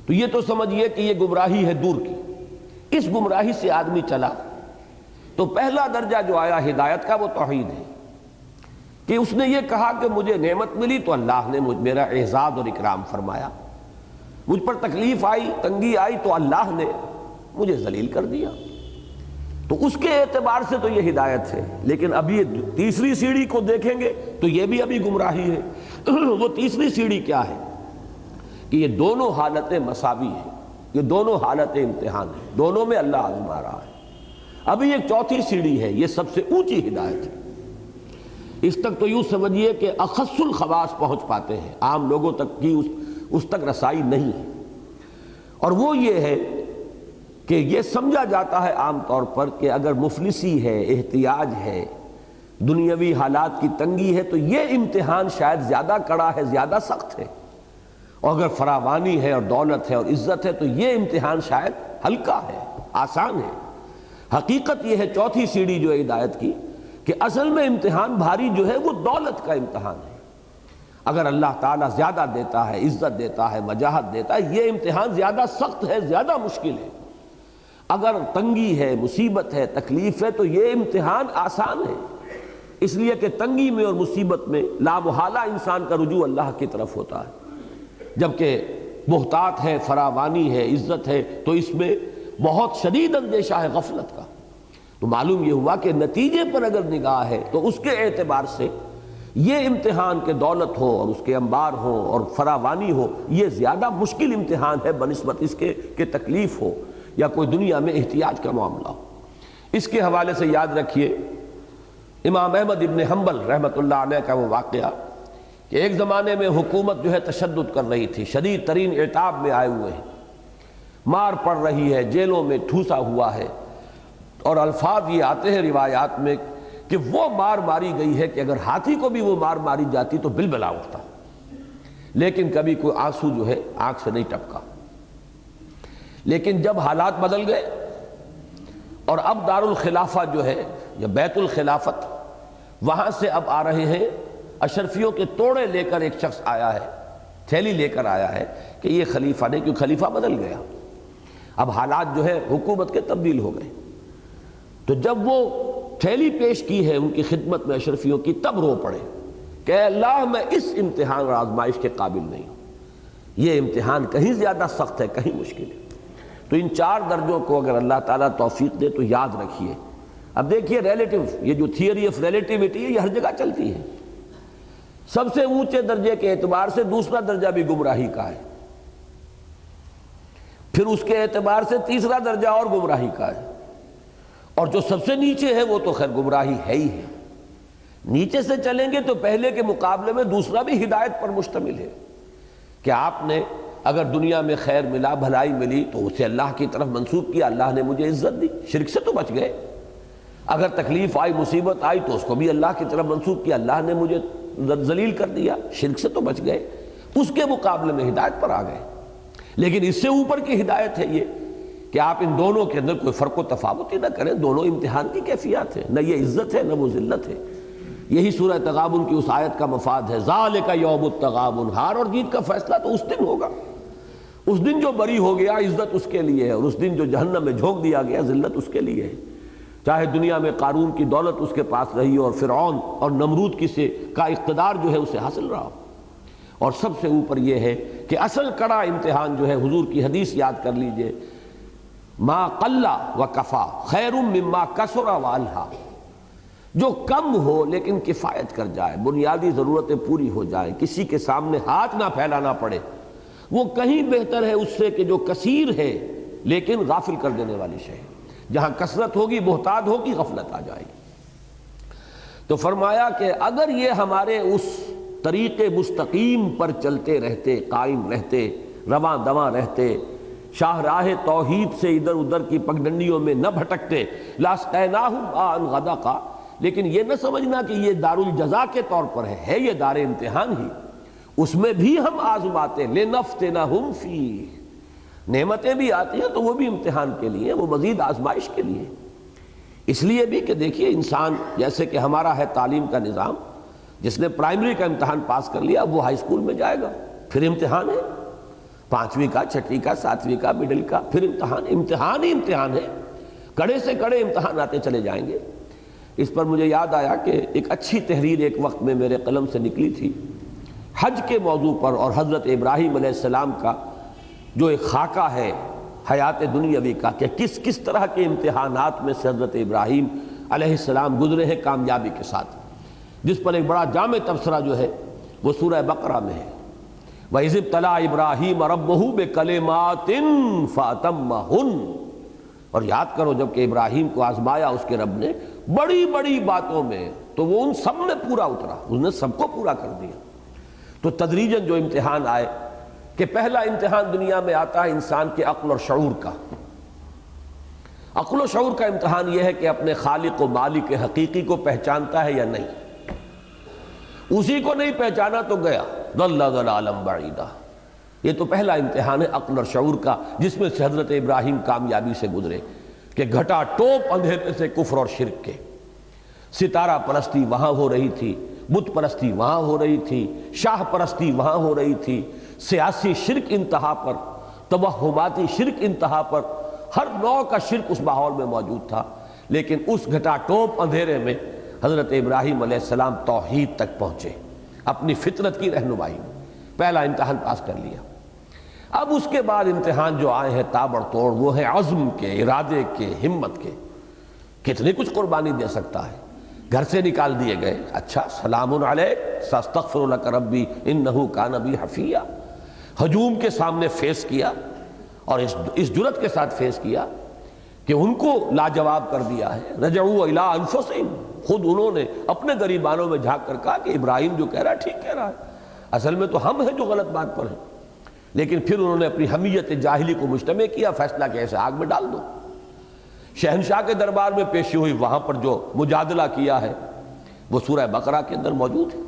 تو یہ تو سمجھئے کہ یہ گمراہی ہے دور کی. اس گمراہی سے آدمی چلا تو پہلا درجہ جو آیا ہدایت کا وہ توحید ہے کہ اس نے یہ کہا کہ مجھے نعمت ملی تو اللہ نے میرا اعزاز اور اکرام فرمایا، مجھ پر تکلیف آئی، تنگی آئی تو اللہ نے مجھے ذلیل کر دیا. تو اس کے اعتبار سے تو یہ ہدایت ہے. لیکن ابھی یہ تیسری سیڑھی کو دیکھیں گے تو یہ بھی ابھی گمراہی ہے. وہ تیسری سیڑھی کیا ہے کہ یہ دونوں حالتیں مساوی ہیں، یہ دونوں حالتیں امتحان ہیں، دونوں میں اللہ آزما رہا ہے. ابھی ایک چوتھی سیڑھی ہے، یہ سب سے اونچی ہدایت ہے. اس تک تو یوں سمجھیے کہ اخص الخواص پہنچ پاتے ہیں، عام لوگوں تک کی اس تک رسائی نہیں ہے. اور وہ یہ ہے کہ یہ سمجھا جاتا ہے عام طور پر کہ اگر مفلسی ہے، احتیاج ہے، دنیاوی حالات کی تنگی ہے تو یہ امتحان شاید زیادہ کڑا ہے، زیادہ سخت ہے. اور اگر فراوانی ہے اور دولت ہے اور عزت ہے تو یہ امتحان شاید ہلکا ہے، آسان ہے. حقیقت یہ ہے چوتھی سیڑھی جو ہے ہدایت کی کہ اصل میں امتحان بھاری جو ہے وہ دولت کا امتحان ہے. اگر اللہ تعالیٰ زیادہ دیتا ہے، عزت دیتا ہے، وجاہت دیتا ہے، یہ امتحان زیادہ سخت ہے، زیادہ مشکل ہے. اگر تنگی ہے، مصیبت ہے، تکلیف ہے تو یہ امتحان آسان ہے. اس لیے کہ تنگی میں اور مصیبت میں لامحالہ انسان کا رجوع اللہ کی طرف ہوتا ہے، جبکہ محتاط ہے، فراوانی ہے، عزت ہے تو اس میں بہت شدید اندیشہ ہے غفلت کا. تو معلوم یہ ہوا کہ نتیجے پر اگر نگاہ ہے تو اس کے اعتبار سے یہ امتحان کے دولت ہو اور اس کے انبار ہو اور فراوانی ہو، یہ زیادہ مشکل امتحان ہے بنسبت اس کے کہ تکلیف ہو یا کوئی دنیا میں احتیاج کا معاملہ ہو. اس کے حوالے سے یاد رکھیے امام احمد ابن حنبل رحمۃ اللہ علیہ کا وہ واقعہ کہ ایک زمانے میں حکومت جو ہے تشدد کر رہی تھی، شدید ترین عتاب میں آئے ہوئے ہیں، مار پڑ رہی ہے، جیلوں میں ٹھوسا ہوا ہے. اور الفاظ یہ آتے ہیں روایات میں کہ وہ مار ماری گئی ہے کہ اگر ہاتھی کو بھی وہ مار ماری جاتی تو بلبلا اٹھتا، لیکن کبھی کوئی آنسو جو ہے آنکھ سے نہیں ٹپکا. لیکن جب حالات بدل گئے اور اب دار الخلافہ جو ہے یا بیت الخلافت، وہاں سے اب آ رہے ہیں اشرفیوں کے توڑے لے کر ایک شخص آیا ہے، تھیلی لے کر آیا ہے کہ یہ خلیفہ نہیں، کیونکہ خلیفہ بدل گیا، اب حالات جو ہے حکومت کے تبدیل ہو گئے. تو جب وہ تھیلی پیش کی ہے ان کی خدمت میں اشرفیوں کی، تب رو پڑے کہ اے اللہ میں اس امتحان اور آزمائش کے قابل نہیں ہوں. یہ امتحان کہیں زیادہ سخت ہے، کہیں مشکل ہے. تو ان چار درجوں کو اگر اللہ تعالیٰ توفیق دے تو یاد رکھیے. اب دیکھیے ریلیٹیو، یہ جو تھیوری آف ریلیٹیوٹی ہے یہ ہر جگہ چلتی ہے. سب سے اونچے درجے کے اعتبار سے دوسرا درجہ بھی گمراہی کا ہے، پھر اس کے اعتبار سے تیسرا درجہ اور گمراہی کا ہے، اور جو سب سے نیچے ہے وہ تو خیر گمراہی ہے ہی ہے. نیچے سے چلیں گے تو پہلے کے مقابلے میں دوسرا بھی ہدایت پر مشتمل ہے کہ آپ نے اگر دنیا میں خیر ملا، بھلائی ملی تو اسے اللہ کی طرف منسوب کیا، اللہ نے مجھے عزت دی، شرک سے تو بچ گئے۔ اگر تکلیف آئی، مصیبت آئی تو اس کو بھی اللہ کی طرف منسوب کیا، اللہ نے مجھے ذلیل کر دیا، شرک سے تو بچ گئے۔ اس کے مقابلے میں ہدایت پر آ گئے۔ لیکن اس سے اوپر کی ہدایت ہے یہ کہ آپ ان دونوں کے اندر کوئی فرق و تفاوت ہی نہ کریں، دونوں امتحان کی کیفیات ہیں، نہ یہ عزت ہے نہ وہ ذلت ہے۔ یہی سورہ تغابن کی اس آیت کا مفاد ہے، ذالک یوم التغابن، ہار اور جیت کا فیصلہ تو اس دن ہوگا۔ اس دن جو بری ہو گیا عزت اس کے لیے ہے، اور اس دن جو جہنم میں جھونک دیا گیا ذلت اس کے لیے ہے۔ چاہے دنیا میں قارون کی دولت اس کے پاس رہی اور فرعون اور نمرود کا اقتدار جو ہے اسے حاصل رہا ہو۔ اور سب سے اوپر یہ ہے کہ اصل کڑا امتحان جو ہے، حضور کی حدیث یاد کر لیجئے، ما قل و کفا خیر مما کثر و الہا، جو کم ہو لیکن کفایت کر جائے، بنیادی ضرورتیں پوری ہو جائیں، کسی کے سامنے ہاتھ نہ پھیلانا پڑے، وہ کہیں بہتر ہے اس سے کہ جو کثیر ہے لیکن غافل کر دینے والی شے۔ جہاں کثرت ہوگی، بہتات ہوگی، غفلت آ جائے گی۔ تو فرمایا کہ اگر یہ ہمارے اس طریق مستقیم پر چلتے رہتے، قائم رہتے، رواں دواں رہتے، شاہراہ توحید سے ادھر ادھر کی پگڈنڈیوں میں نہ بھٹکتے، لاسقیناہم ماء غدقا، لیکن یہ نہ سمجھنا کہ یہ دار الجزا کے طور پر ہے یہ دار امتحان ہی، اس میں بھی ہم آزماتے، لنفتنہم فیہ، نعمتیں بھی آتی ہیں تو وہ بھی امتحان کے لیے، وہ مزید آزمائش کے لیے۔ اس لیے بھی کہ دیکھیے انسان، جیسے کہ ہمارا ہے تعلیم کا نظام، جس نے پرائمری کا امتحان پاس کر لیا اب وہ ہائی اسکول میں جائے گا، پھر امتحان ہے، 5ویں کا، 6ٹھی کا، 7ویں کا، مڈل کا، پھر امتحان ہی امتحان ہے، کڑے سے کڑے امتحان آتے چلے جائیں گے۔ اس پر مجھے یاد آیا کہ ایک اچھی تحریر ایک وقت میں میرے قلم سے نکلی تھی حج کے موضوع پر، اور حضرت ابراہیم علیہ السلام کا جو ایک خاکہ ہے حیات دنیاوی کا، کہ کس کس طرح کے امتحانات میں سے حضرت ابراہیم علیہ السلام گزرے ہیں کامیابی کے ساتھ، جس پر ایک بڑا جامع تبصرہ جو ہے وہ سورہ بقرہ میں ہے۔ وَإِذِ ابْتَلَىٰ إِبْرَاهِيمَ رَبُّهُ بِكَلِمَاتٍ فَأَتَمَّهُنَّ، اور یاد کرو جب کہ ابراہیم کو آزمایا اس کے رب نے بڑی بڑی باتوں میں، تو وہ ان سب میں پورا اترا، اس نے سب کو پورا کر دیا۔ تو تدریجاً جو امتحان آئے، کہ پہلا امتحان دنیا میں آتا ہے انسان کے عقل اور شعور کا۔ عقل و شعور کا امتحان یہ ہے کہ اپنے خالق و مالک حقیقی کو پہچانتا ہے یا نہیں۔ اسی کو نہیں پہچانا تو گیا، ضل ضلالا بعیدا۔ یہ تو پہلا امتحان ہے عقل اور شعور کا، جس میں سے حضرت ابراہیم کامیابی سے گزرے، کہ گھٹا ٹوپ اندھیرے سے کفر اور شرک کے۔ ستارہ پرستی وہاں ہو رہی تھی، بت پرستی وہاں ہو رہی تھی، شاہ پرستی وہاں ہو رہی تھی، سیاسی شرک انتہا پر، توہماتی شرک انتہا پر، ہر نوع کا شرک اس ماحول میں موجود تھا۔ لیکن اس گھٹا ٹوپ اندھیرے میں حضرت ابراہیم علیہ السلام توحید تک پہنچے، اپنی فطرت کی رہنمائی میں پہلا امتحان پاس کر لیا۔ اب اس کے بعد امتحان جو آئے ہیں تابڑ توڑ، وہ ہیں عزم کے، ارادے کے، ہمت کے۔ کتنی کچھ قربانی دے سکتا ہے، گھر سے نکال دیے گئے، اچھا سلام علیک ساستغفر لک ربی انہ کان بی حفیہ، ہجوم کے سامنے فیس کیا، اور اس جرأت کے ساتھ فیس کیا کہ ان کو لاجواب کر دیا ہے۔ رجعوا الی انفسہم، خود انہوں نے اپنے گریبانوں میں جھانک کر کہا کہ ابراہیم جو کہہ رہا ہے ٹھیک کہہ رہا ہے، اصل میں تو ہم ہیں جو غلط بات پر ہیں۔ لیکن پھر انہوں نے اپنی حمیت جاہلی کو مجتمع کیا، فیصلہ کہ ایسے آگ میں ڈال دو۔ شہنشاہ کے دربار میں پیشی ہوئی، وہاں پر جو مجادلہ کیا ہے وہ سورہ بقرہ کے اندر موجود ہے،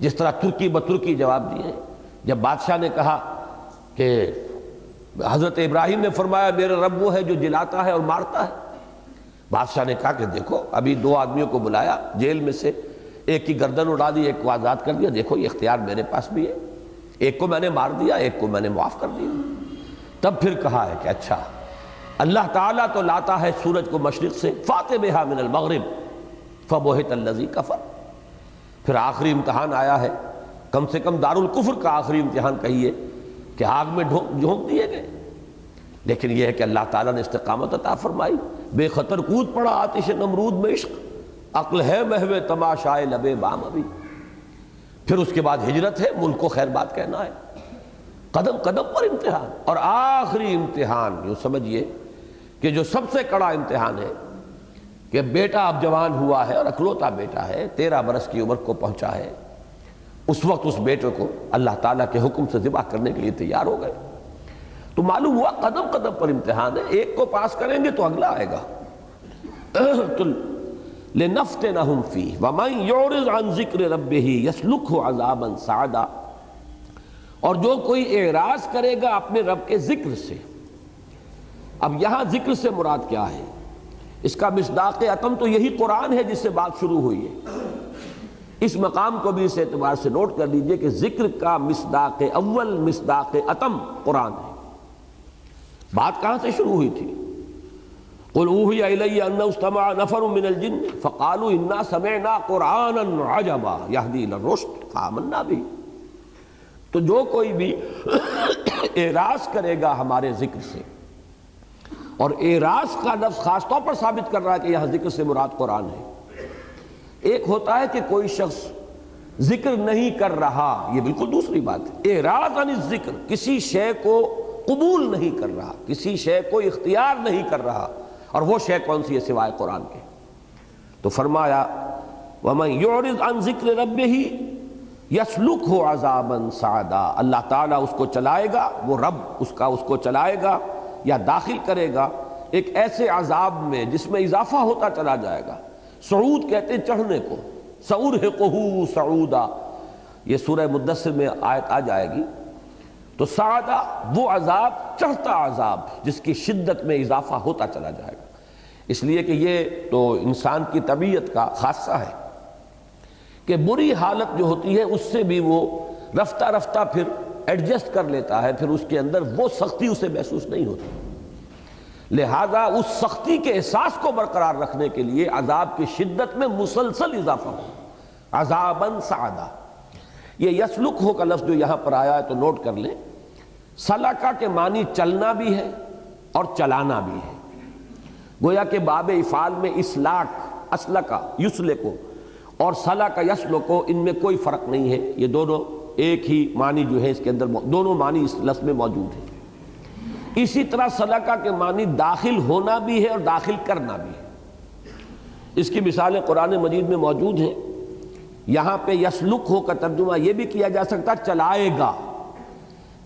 جس طرح ترکی بترکی جواب دیے ہیں۔ جب بادشاہ نے کہا کہ حضرت ابراہیم نے فرمایا میرے رب وہ ہے جو جلاتا ہے اور مارتا ہے، بادشاہ نے کہا کہ دیکھو ابھی 2 آدمیوں کو بلایا جیل میں سے، ایک کی گردن اڑا دی، ایک کو آزاد کر دیا، دیکھو یہ اختیار میرے پاس بھی ہے، ایک کو میں نے مار دیا، ایک کو میں نے معاف کر دیا۔ تب پھر کہا ہے کہ اچھا اللہ تعالیٰ تو لاتا ہے سورج کو مشرق سے، فَأْتِ بِهَا مِنَ الْمَغْرِبِ فَبُهِتَ الَّذِي كَفَرَ۔ پھر آخری امتحان آیا ہے، کم سے کم دارالکفر کا آخری امتحان کہیے، کہ آگ میں جھونک دیے گئے۔ لیکن یہ ہے کہ اللہ تعالیٰ نے استقامت عطا فرمائی، بے خطر کود پڑا آتش نمرود میں عشق، عقل ہے محو تماشائے لبے بام ابھی۔ پھر اس کے بعد ہجرت ہے، ملک کو خیر بات کہنا ہے، قدم قدم پر امتحان۔ اور آخری امتحان یوں سمجھیے کہ جو سب سے کڑا امتحان ہے، کہ بیٹا اب جوان ہوا ہے اور اکلوتا بیٹا ہے، 13 برس کی عمر کو پہنچا ہے، اس وقت اس بیٹے کو اللہ تعالیٰ کے حکم سے ذبح کرنے کے لیے تیار ہو گئے۔ تو معلوم ہوا قدم قدم پر امتحان ہے، ایک کو پاس کریں گے تو اگلا آئے گا۔ تو لنفتنہم فیہ ومن یعرض عن ذکر ربہ یسلکہ عذابا صعدا، اور جو کوئی اعراض کرے گا اپنے رب کے ذکر سے۔ اب یہاں ذکر سے مراد کیا ہے؟ اس کا مصداق اتم تو یہی قرآن ہے جس سے بات شروع ہوئی ہے۔ اس مقام کو بھی اس اعتبار سے نوٹ کر لیجئے کہ ذکر کا مصداق اول، مصداق اتم قرآن ہے۔ بات کہاں سے شروع ہوئی تھی؟ قل اوحی الی انہ استمع نفر من الجن فقالوا انا سمعنا قرآنا عجبا یہدی الی الرشد فآمنا بہ۔ تو جو کوئی بھی اعراض کرے گا ہمارے ذکر سے، اور اعراض کا لفظ خاص طور پر ثابت کر رہا ہے کہ یہاں ذکر سے مراد قرآن ہے۔ ایک ہوتا ہے کہ کوئی شخص ذکر نہیں کر رہا، یہ بالکل دوسری بات ہے۔ اعراض عن الذکر، کسی شے کو قبول نہیں کر رہا، کسی شے کو اختیار نہیں کر رہا، اور وہ شے کون سی ہے سوائے قرآن کے؟ تو فرمایا وَمَن يُعْرِضْ عَن ذِكْرِ رَبِّهِ يَسْلُكْهُ عَذَابًا صَعَدًا، اللہ تعالیٰ اس کو چلائے گا، وہ رب اس کو چلائے گا یا داخل کرے گا ایک ایسے عذاب میں جس میں اضافہ ہوتا چلا جائے گا۔ صعود کہتے ہیں چڑھنے کو، سَأُرْهِقُهُ صَعُودًا، یہ سورہ مدثر میں آیت آ جائے گی۔ تو صعدہ وہ عذاب، چڑھتا عذاب جس کی شدت میں اضافہ ہوتا چلا جائے گا۔ اس لیے کہ یہ تو انسان کی طبیعت کا خاصہ ہے کہ بری حالت جو ہوتی ہے اس سے بھی وہ رفتہ رفتہ پھر ایڈجسٹ کر لیتا ہے، پھر اس کے اندر وہ سختی اسے محسوس نہیں ہوتی۔ لہذا اس سختی کے احساس کو برقرار رکھنے کے لیے عذاب کی شدت میں مسلسل اضافہ ہو، عذاباً صعدا۔ یہ یسلک ہو کا لفظ جو یہاں پر آیا ہے تو نوٹ کر لیں، سلکا کے معنی چلنا بھی ہے اور چلانا بھی ہے۔ گویا کہ باب افعال میں اسلاک، اسلکا یسلکو اور سلکا یسلکو، ان میں کوئی فرق نہیں ہے، یہ دونوں ایک ہی معنی جو ہے اس کے اندر، دونوں معنی اس لفظ میں موجود ہیں۔ اسی طرح سلکا کے معنی داخل ہونا بھی ہے اور داخل کرنا بھی ہے۔ اس کی مثالیں قرآن مجید میں موجود ہیں۔ یہاں پہ یسلک ہو کا ترجمہ یہ بھی کیا جا سکتا چلائے گا،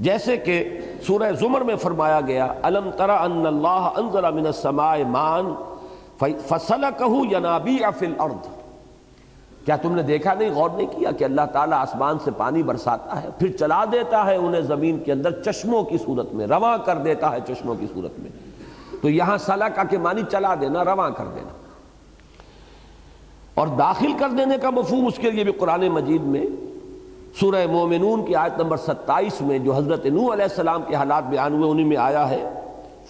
جیسے کہ سورہ زمر میں فرمایا گیا الم تر ان اللہ انزل من السماء ماء فسلکہ ینابیع فی الارض، کیا تم نے دیکھا نہیں، غور نہیں کیا کہ اللہ تعالیٰ آسمان سے پانی برساتا ہے، پھر چلا دیتا ہے انہیں زمین کے اندر چشموں کی صورت میں، رواں کر دیتا ہے چشموں کی صورت میں۔ تو یہاں سلکہ کے معنی چلا دینا، رواں کر دینا، اور داخل کر دینے کا مفہوم اس کے لیے بھی قرآن مجید میں سورہ مومنون کی آیت نمبر 27 میں جو حضرت نوح علیہ السلام کے حالات بیان ہوئے انہی میں آیا ہے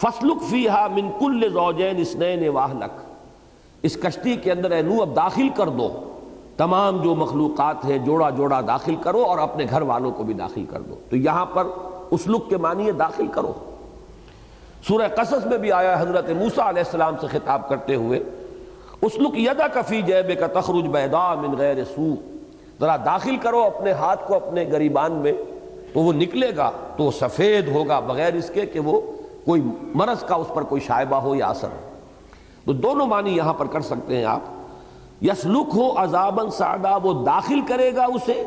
فَاسْلُكْ فِيهَا مِن كُلِّ زَوْجَيْنِ اثْنَيْنِ وَأَهْلَكَ، اس کشتی کے اندر اے نوح اب داخل کر دو تمام جو مخلوقات ہیں، جوڑا جوڑا داخل کرو اور اپنے گھر والوں کو بھی داخل کر دو۔ تو یہاں پر اسلک کے معنی ہے داخل کرو۔ سورہ قصص میں بھی آیا حضرت موسیٰ علیہ السلام سے خطاب کرتے ہوئے اسلک یدک فی جیبک تخرج بیضاء من غیر سوء، ذرا داخل کرو اپنے ہاتھ کو اپنے گریبان میں، تو وہ نکلے گا تو وہ سفید ہوگا بغیر اس کے کہ وہ کوئی مرض کا اس پر کوئی شائبہ ہو یا اثر ہو۔ تو دونوں معنی یہاں پر کر سکتے ہیں آپ۔ یسلک ہو عذاباً صعدا، وہ داخل کرے گا اسے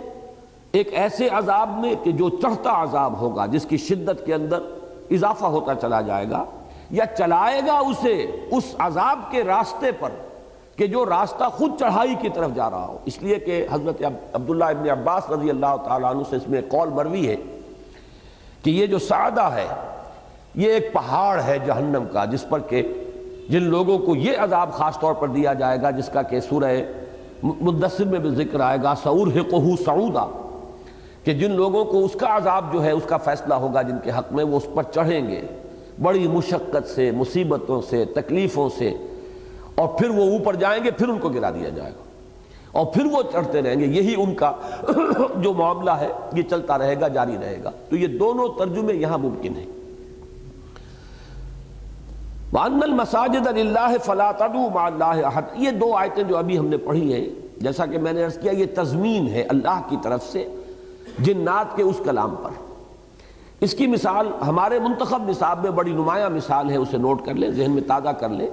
ایک ایسے عذاب میں کہ جو چڑھتا عذاب ہوگا، جس کی شدت کے اندر اضافہ ہوتا چلا جائے گا، یا چلائے گا اسے اس عذاب کے راستے پر کہ جو راستہ خود چڑھائی کی طرف جا رہا ہو۔ اس لیے کہ حضرت عبداللہ ابن عباس رضی اللہ تعالیٰ عنہ سے اس میں قول مروی ہے کہ یہ جو صعدہ ہے یہ ایک پہاڑ ہے جہنم کا، جس پر کہ جن لوگوں کو یہ عذاب خاص طور پر دیا جائے گا، جس کا کہ سورہ مدثر میں بھی ذکر آئے گا سأرہقہ صعودا، کہ جن لوگوں کو اس کا عذاب جو ہے اس کا فیصلہ ہوگا جن کے حق میں، وہ اس پر چڑھیں گے بڑی مشقت سے، مصیبتوں سے، تکلیفوں سے، اور پھر وہ اوپر جائیں گے، پھر ان کو گرا دیا جائے گا، اور پھر وہ چڑھتے رہیں گے۔ یہی ان کا جو معاملہ ہے یہ چلتا رہے گا، جاری رہے گا۔ تو یہ دونوں ترجمے یہاں ممکن ہیں۔ وَأَنَّ الْمَسَاجِدَ لِلَّهِ فَلَا تَدْعُوا مَعَ اللَّهِ أَحَدًا، یہ دو آیتیں جو ابھی ہم نے پڑھی ہیں، جیسا کہ میں نے عرض کیا یہ تضمین ہے اللہ کی طرف سے جنات کے اس کلام پر۔ اس کی مثال ہمارے منتخب نصاب میں بڑی نمایاں مثال ہے، اسے نوٹ کر لیں، ذہن میں تازہ کر لیں۔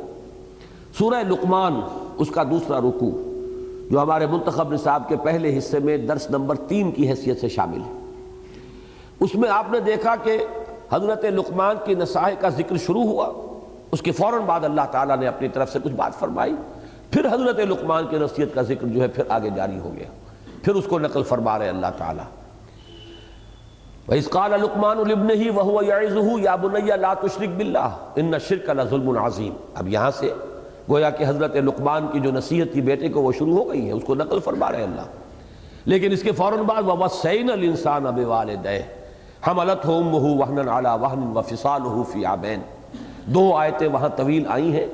سورہ لقمان اس کا دوسرا رکوع، جو ہمارے منتخب نصاب کے پہلے حصے میں درس نمبر 3 کی حیثیت سے شامل ہے۔ اس میں آپ نے دیکھا کہ حضرت لقمان کی نصائح کا ذکر شروع ہوا، اس کے فوراً بعد اللہ تعالیٰ نے اپنی طرف سے کچھ بات فرمائی، پھر حضرت لقمان کی نصیحت کا ذکر جو ہے پھر آگے جاری ہو گیا، پھر اس کو نقل فرما رہے اللہ تعالیٰ۔ وَإِذْ قَالَ لُقْمَانُ لِابْنِهِ وَهُوَ يَعِظُهُ يَا بُنَيَّ لَا تُشْرِكْ بِاللَّهِ إِنَّ الشِّرْكَ لَظُلْمٌ عَظِيمٌ۔ اب یہاں سے گویا کہ حضرت لقمان کی جو نصیحت تھی بیٹے کو وہ شروع ہو گئی ہے، اس کو نقل فرما رہے اللہ، لیکن اس کے فوراً بعد وَوَصَّيْنَا الْإِنسَانَ بِوَالِدَيْهِ حَمَلَتْهُ أُمُّهُ وَهْنًا عَلَى وَهْنٍ وَفِصَالُهُ فِي عَامَيْنِ۔ دو آیتیں وہاں طویل آئی ہیں،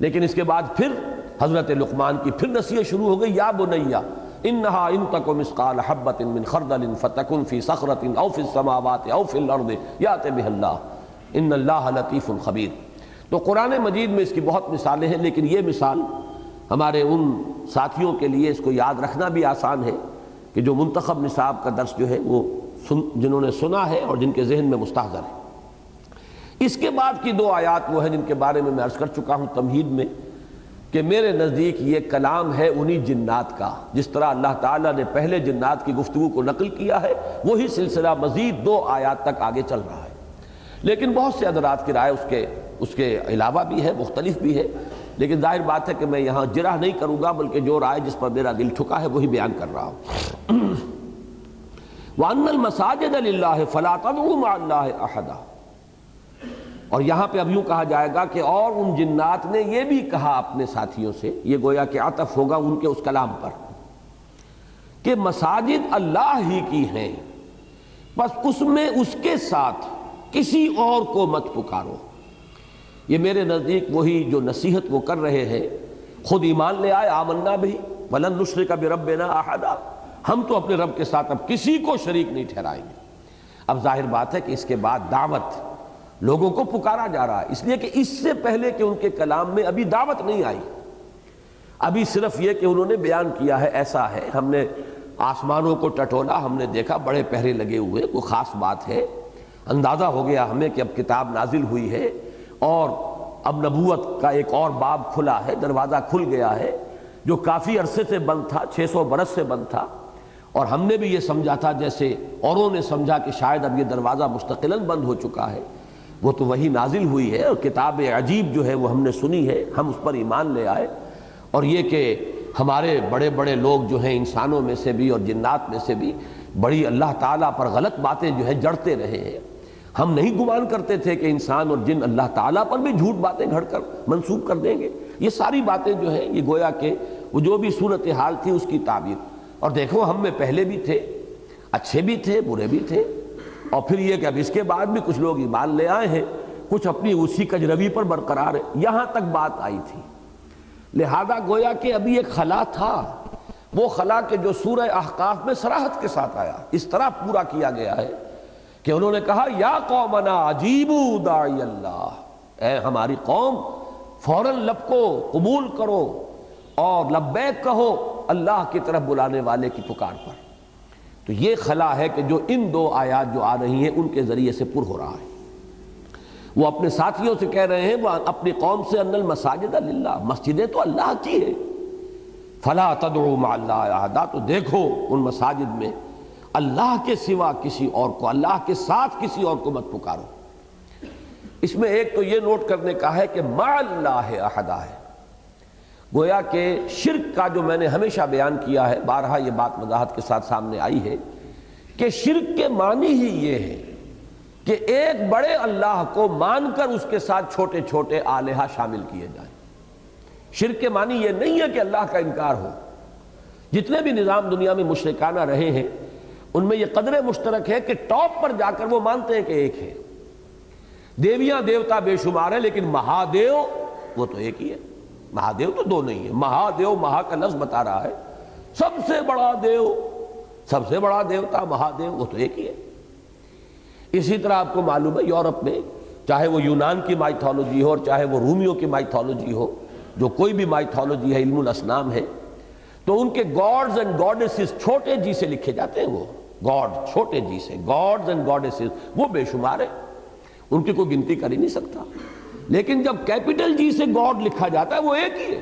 لیکن اس کے بعد پھر حضرت لقمان کی پھر نصیحت شروع ہو گئی، یا بنیہ انہا ان تک مثقال حبۃ من خردل فتکن فی صخرۃ او فی السماوات او فی الارض یأت بہ اللہ ان اللہ لطیف خبیر۔ تو قرآن مجید میں اس کی بہت مثالیں ہیں، لیکن یہ مثال ہمارے ان ساتھیوں کے لیے اس کو یاد رکھنا بھی آسان ہے کہ جو منتخب نصاب کا درس جو ہے وہ جنہوں نے سنا ہے اور جن کے ذہن میں مستحضر ہے۔ اس کے بعد کی 2 آیات وہ ہیں جن کے بارے میں عرض کر چکا ہوں تمہید میں کہ میرے نزدیک یہ کلام ہے انہی جنات کا، جس طرح اللہ تعالیٰ نے پہلے جنات کی گفتگو کو نقل کیا ہے، وہی سلسلہ مزید 2 آیات تک آگے چل رہا ہے۔ لیکن بہت سے حضرات کی رائے اس کے علاوہ بھی ہے، مختلف بھی ہے، لیکن ظاہر بات ہے کہ میں یہاں جرح نہیں کروں گا، بلکہ جو رائے جس پر میرا دل ٹھکا ہے وہی بیان کر رہا ہوں۔ وَأَنَّ الْمَسَاجِدَ لِلَّهِ فَلَا تَدْعُوا مَعَ اللَّهِ أَحَدًا۔ اور یہاں پہ اب یوں کہا جائے گا کہ اور ان جنات نے یہ بھی کہا اپنے ساتھیوں سے، یہ گویا کہ عطف ہوگا ان کے اس کلام پر، کہ مساجد اللہ ہی کی ہیں، بس اس میں اس کے ساتھ کسی اور کو مت پکارو۔ یہ میرے نزدیک وہی جو نصیحت وہ کر رہے ہیں، خود ایمان لے آئے، آمنا بھی وَلَن نُشْرِكَ بِرَبِّنَا أَحَدًا، ہم تو اپنے رب کے ساتھ اب کسی کو شریک نہیں ٹھہرائیں گے۔ اب ظاہر بات ہے کہ اس کے بعد دعوت لوگوں کو پکارا جا رہا ہے، اس لیے کہ اس سے پہلے کہ ان کے کلام میں ابھی دعوت نہیں آئی، ابھی صرف یہ کہ انہوں نے بیان کیا ہے ایسا ہے، ہم نے آسمانوں کو ٹٹولا، ہم نے دیکھا بڑے پہرے لگے ہوئے، کوئی خاص بات ہے، اندازہ ہو گیا ہمیں کہ اب کتاب نازل ہوئی ہے اور اب نبوت کا ایک اور باب کھلا ہے، دروازہ کھل گیا ہے جو کافی عرصے سے بند تھا، 600 برس سے بند تھا، اور ہم نے بھی یہ سمجھا تھا جیسے اوروں نے سمجھا کہ شاید اب یہ دروازہ مستقلاً بند ہو چکا ہے، وہ تو وہی نازل ہوئی ہے اور کتاب عجیب جو ہے وہ ہم نے سنی ہے، ہم اس پر ایمان لے آئے۔ اور یہ کہ ہمارے بڑے بڑے لوگ جو ہیں انسانوں میں سے بھی اور جنات میں سے بھی بڑی اللہ تعالیٰ پر غلط باتیں جو ہے جڑتے رہے ہیں، ہم نہیں گمان کرتے تھے کہ انسان اور جن اللہ تعالیٰ پر بھی جھوٹ باتیں گھڑ کر منسوب کر دیں گے۔ یہ ساری باتیں جو ہیں یہ گویا کہ وہ جو بھی صورتحال تھی اس کی تعبیر، اور دیکھو ہم میں پہلے بھی تھے، اچھے بھی تھے برے بھی تھے، اور پھر یہ کہ اب اس کے بعد بھی کچھ لوگ ایمان لے آئے ہیں، کچھ اپنی اسی کجروی پر برقرار ہے، یہاں تک بات آئی تھی۔ لہذا گویا کہ ابھی ایک خلا تھا، وہ خلا کہ جو سورہ احقاف میں صراحت کے ساتھ آیا، اس طرح پورا کیا گیا ہے کہ انہوں نے کہا یا قومنا اجیبوا داعی اللہ، اے ہماری قوم فوراً لب کو قبول کرو اور لبیک کہو اللہ کی طرف بلانے والے کی پکار پر۔ تو یہ خلا ہے کہ جو ان 2 آیات جو آ رہی ہیں ان کے ذریعے سے پر ہو رہا ہے۔ وہ اپنے ساتھیوں سے کہہ رہے ہیں، وہ اپنی قوم سے ان المساجد للہ، مسجدیں تو اللہ کی ہیں، فلا تدعوا مع اللہ احدا، تو دیکھو ان مساجد میں اللہ کے سوا کسی اور کو، اللہ کے ساتھ کسی اور کو مت پکارو۔ اس میں ایک تو یہ نوٹ کرنے کا ہے کہ مع اللہ احدا ہے، گویا کہ شرک کا جو میں نے ہمیشہ بیان کیا ہے، بارہا یہ بات وضاحت کے ساتھ سامنے آئی ہے کہ شرک کے معنی ہی یہ ہے کہ ایک بڑے اللہ کو مان کر اس کے ساتھ چھوٹے چھوٹے آلہہ شامل کیے جائیں۔ شرک کے معنی یہ نہیں ہے کہ اللہ کا انکار ہو۔ جتنے بھی نظام دنیا میں مشرکانہ رہے ہیں ان میں یہ قدر مشترک ہے کہ ٹاپ پر جا کر وہ مانتے ہیں کہ ایک ہے، دیویاں دیوتا بے شمار ہیں، لیکن مہادیو وہ تو ایک ہی ہے، مہادیو تو 2 نہیں ہے، مہادیو، مہا کا لفظ بتا رہا ہے، سب سے بڑا دیو، سب سے بڑا دیوتا مہادیو وہ تو ایک ہی ہے۔ اسی طرح آپ کو معلوم ہے یورپ میں چاہے وہ یونان کی مائتھولوجی ہو اور چاہے وہ رومیوں کی مائتھولوجی ہو، جو کوئی بھی مائتھولوجی ہے، علم الاسنام ہے، تو ان کے گاڈز اینڈ گاڈیسز چھوٹے جی سے لکھے جاتے ہیں، وہ گاڈ چھوٹے جی سے، گاڈز اینڈ گاڈیسز وہ بے شمار ہے، ان کی کوئی گنتی کر ہی نہیں سکتا، لیکن جب کیپٹل جی سے گاڈ لکھا جاتا ہے وہ ایک ہی ہے،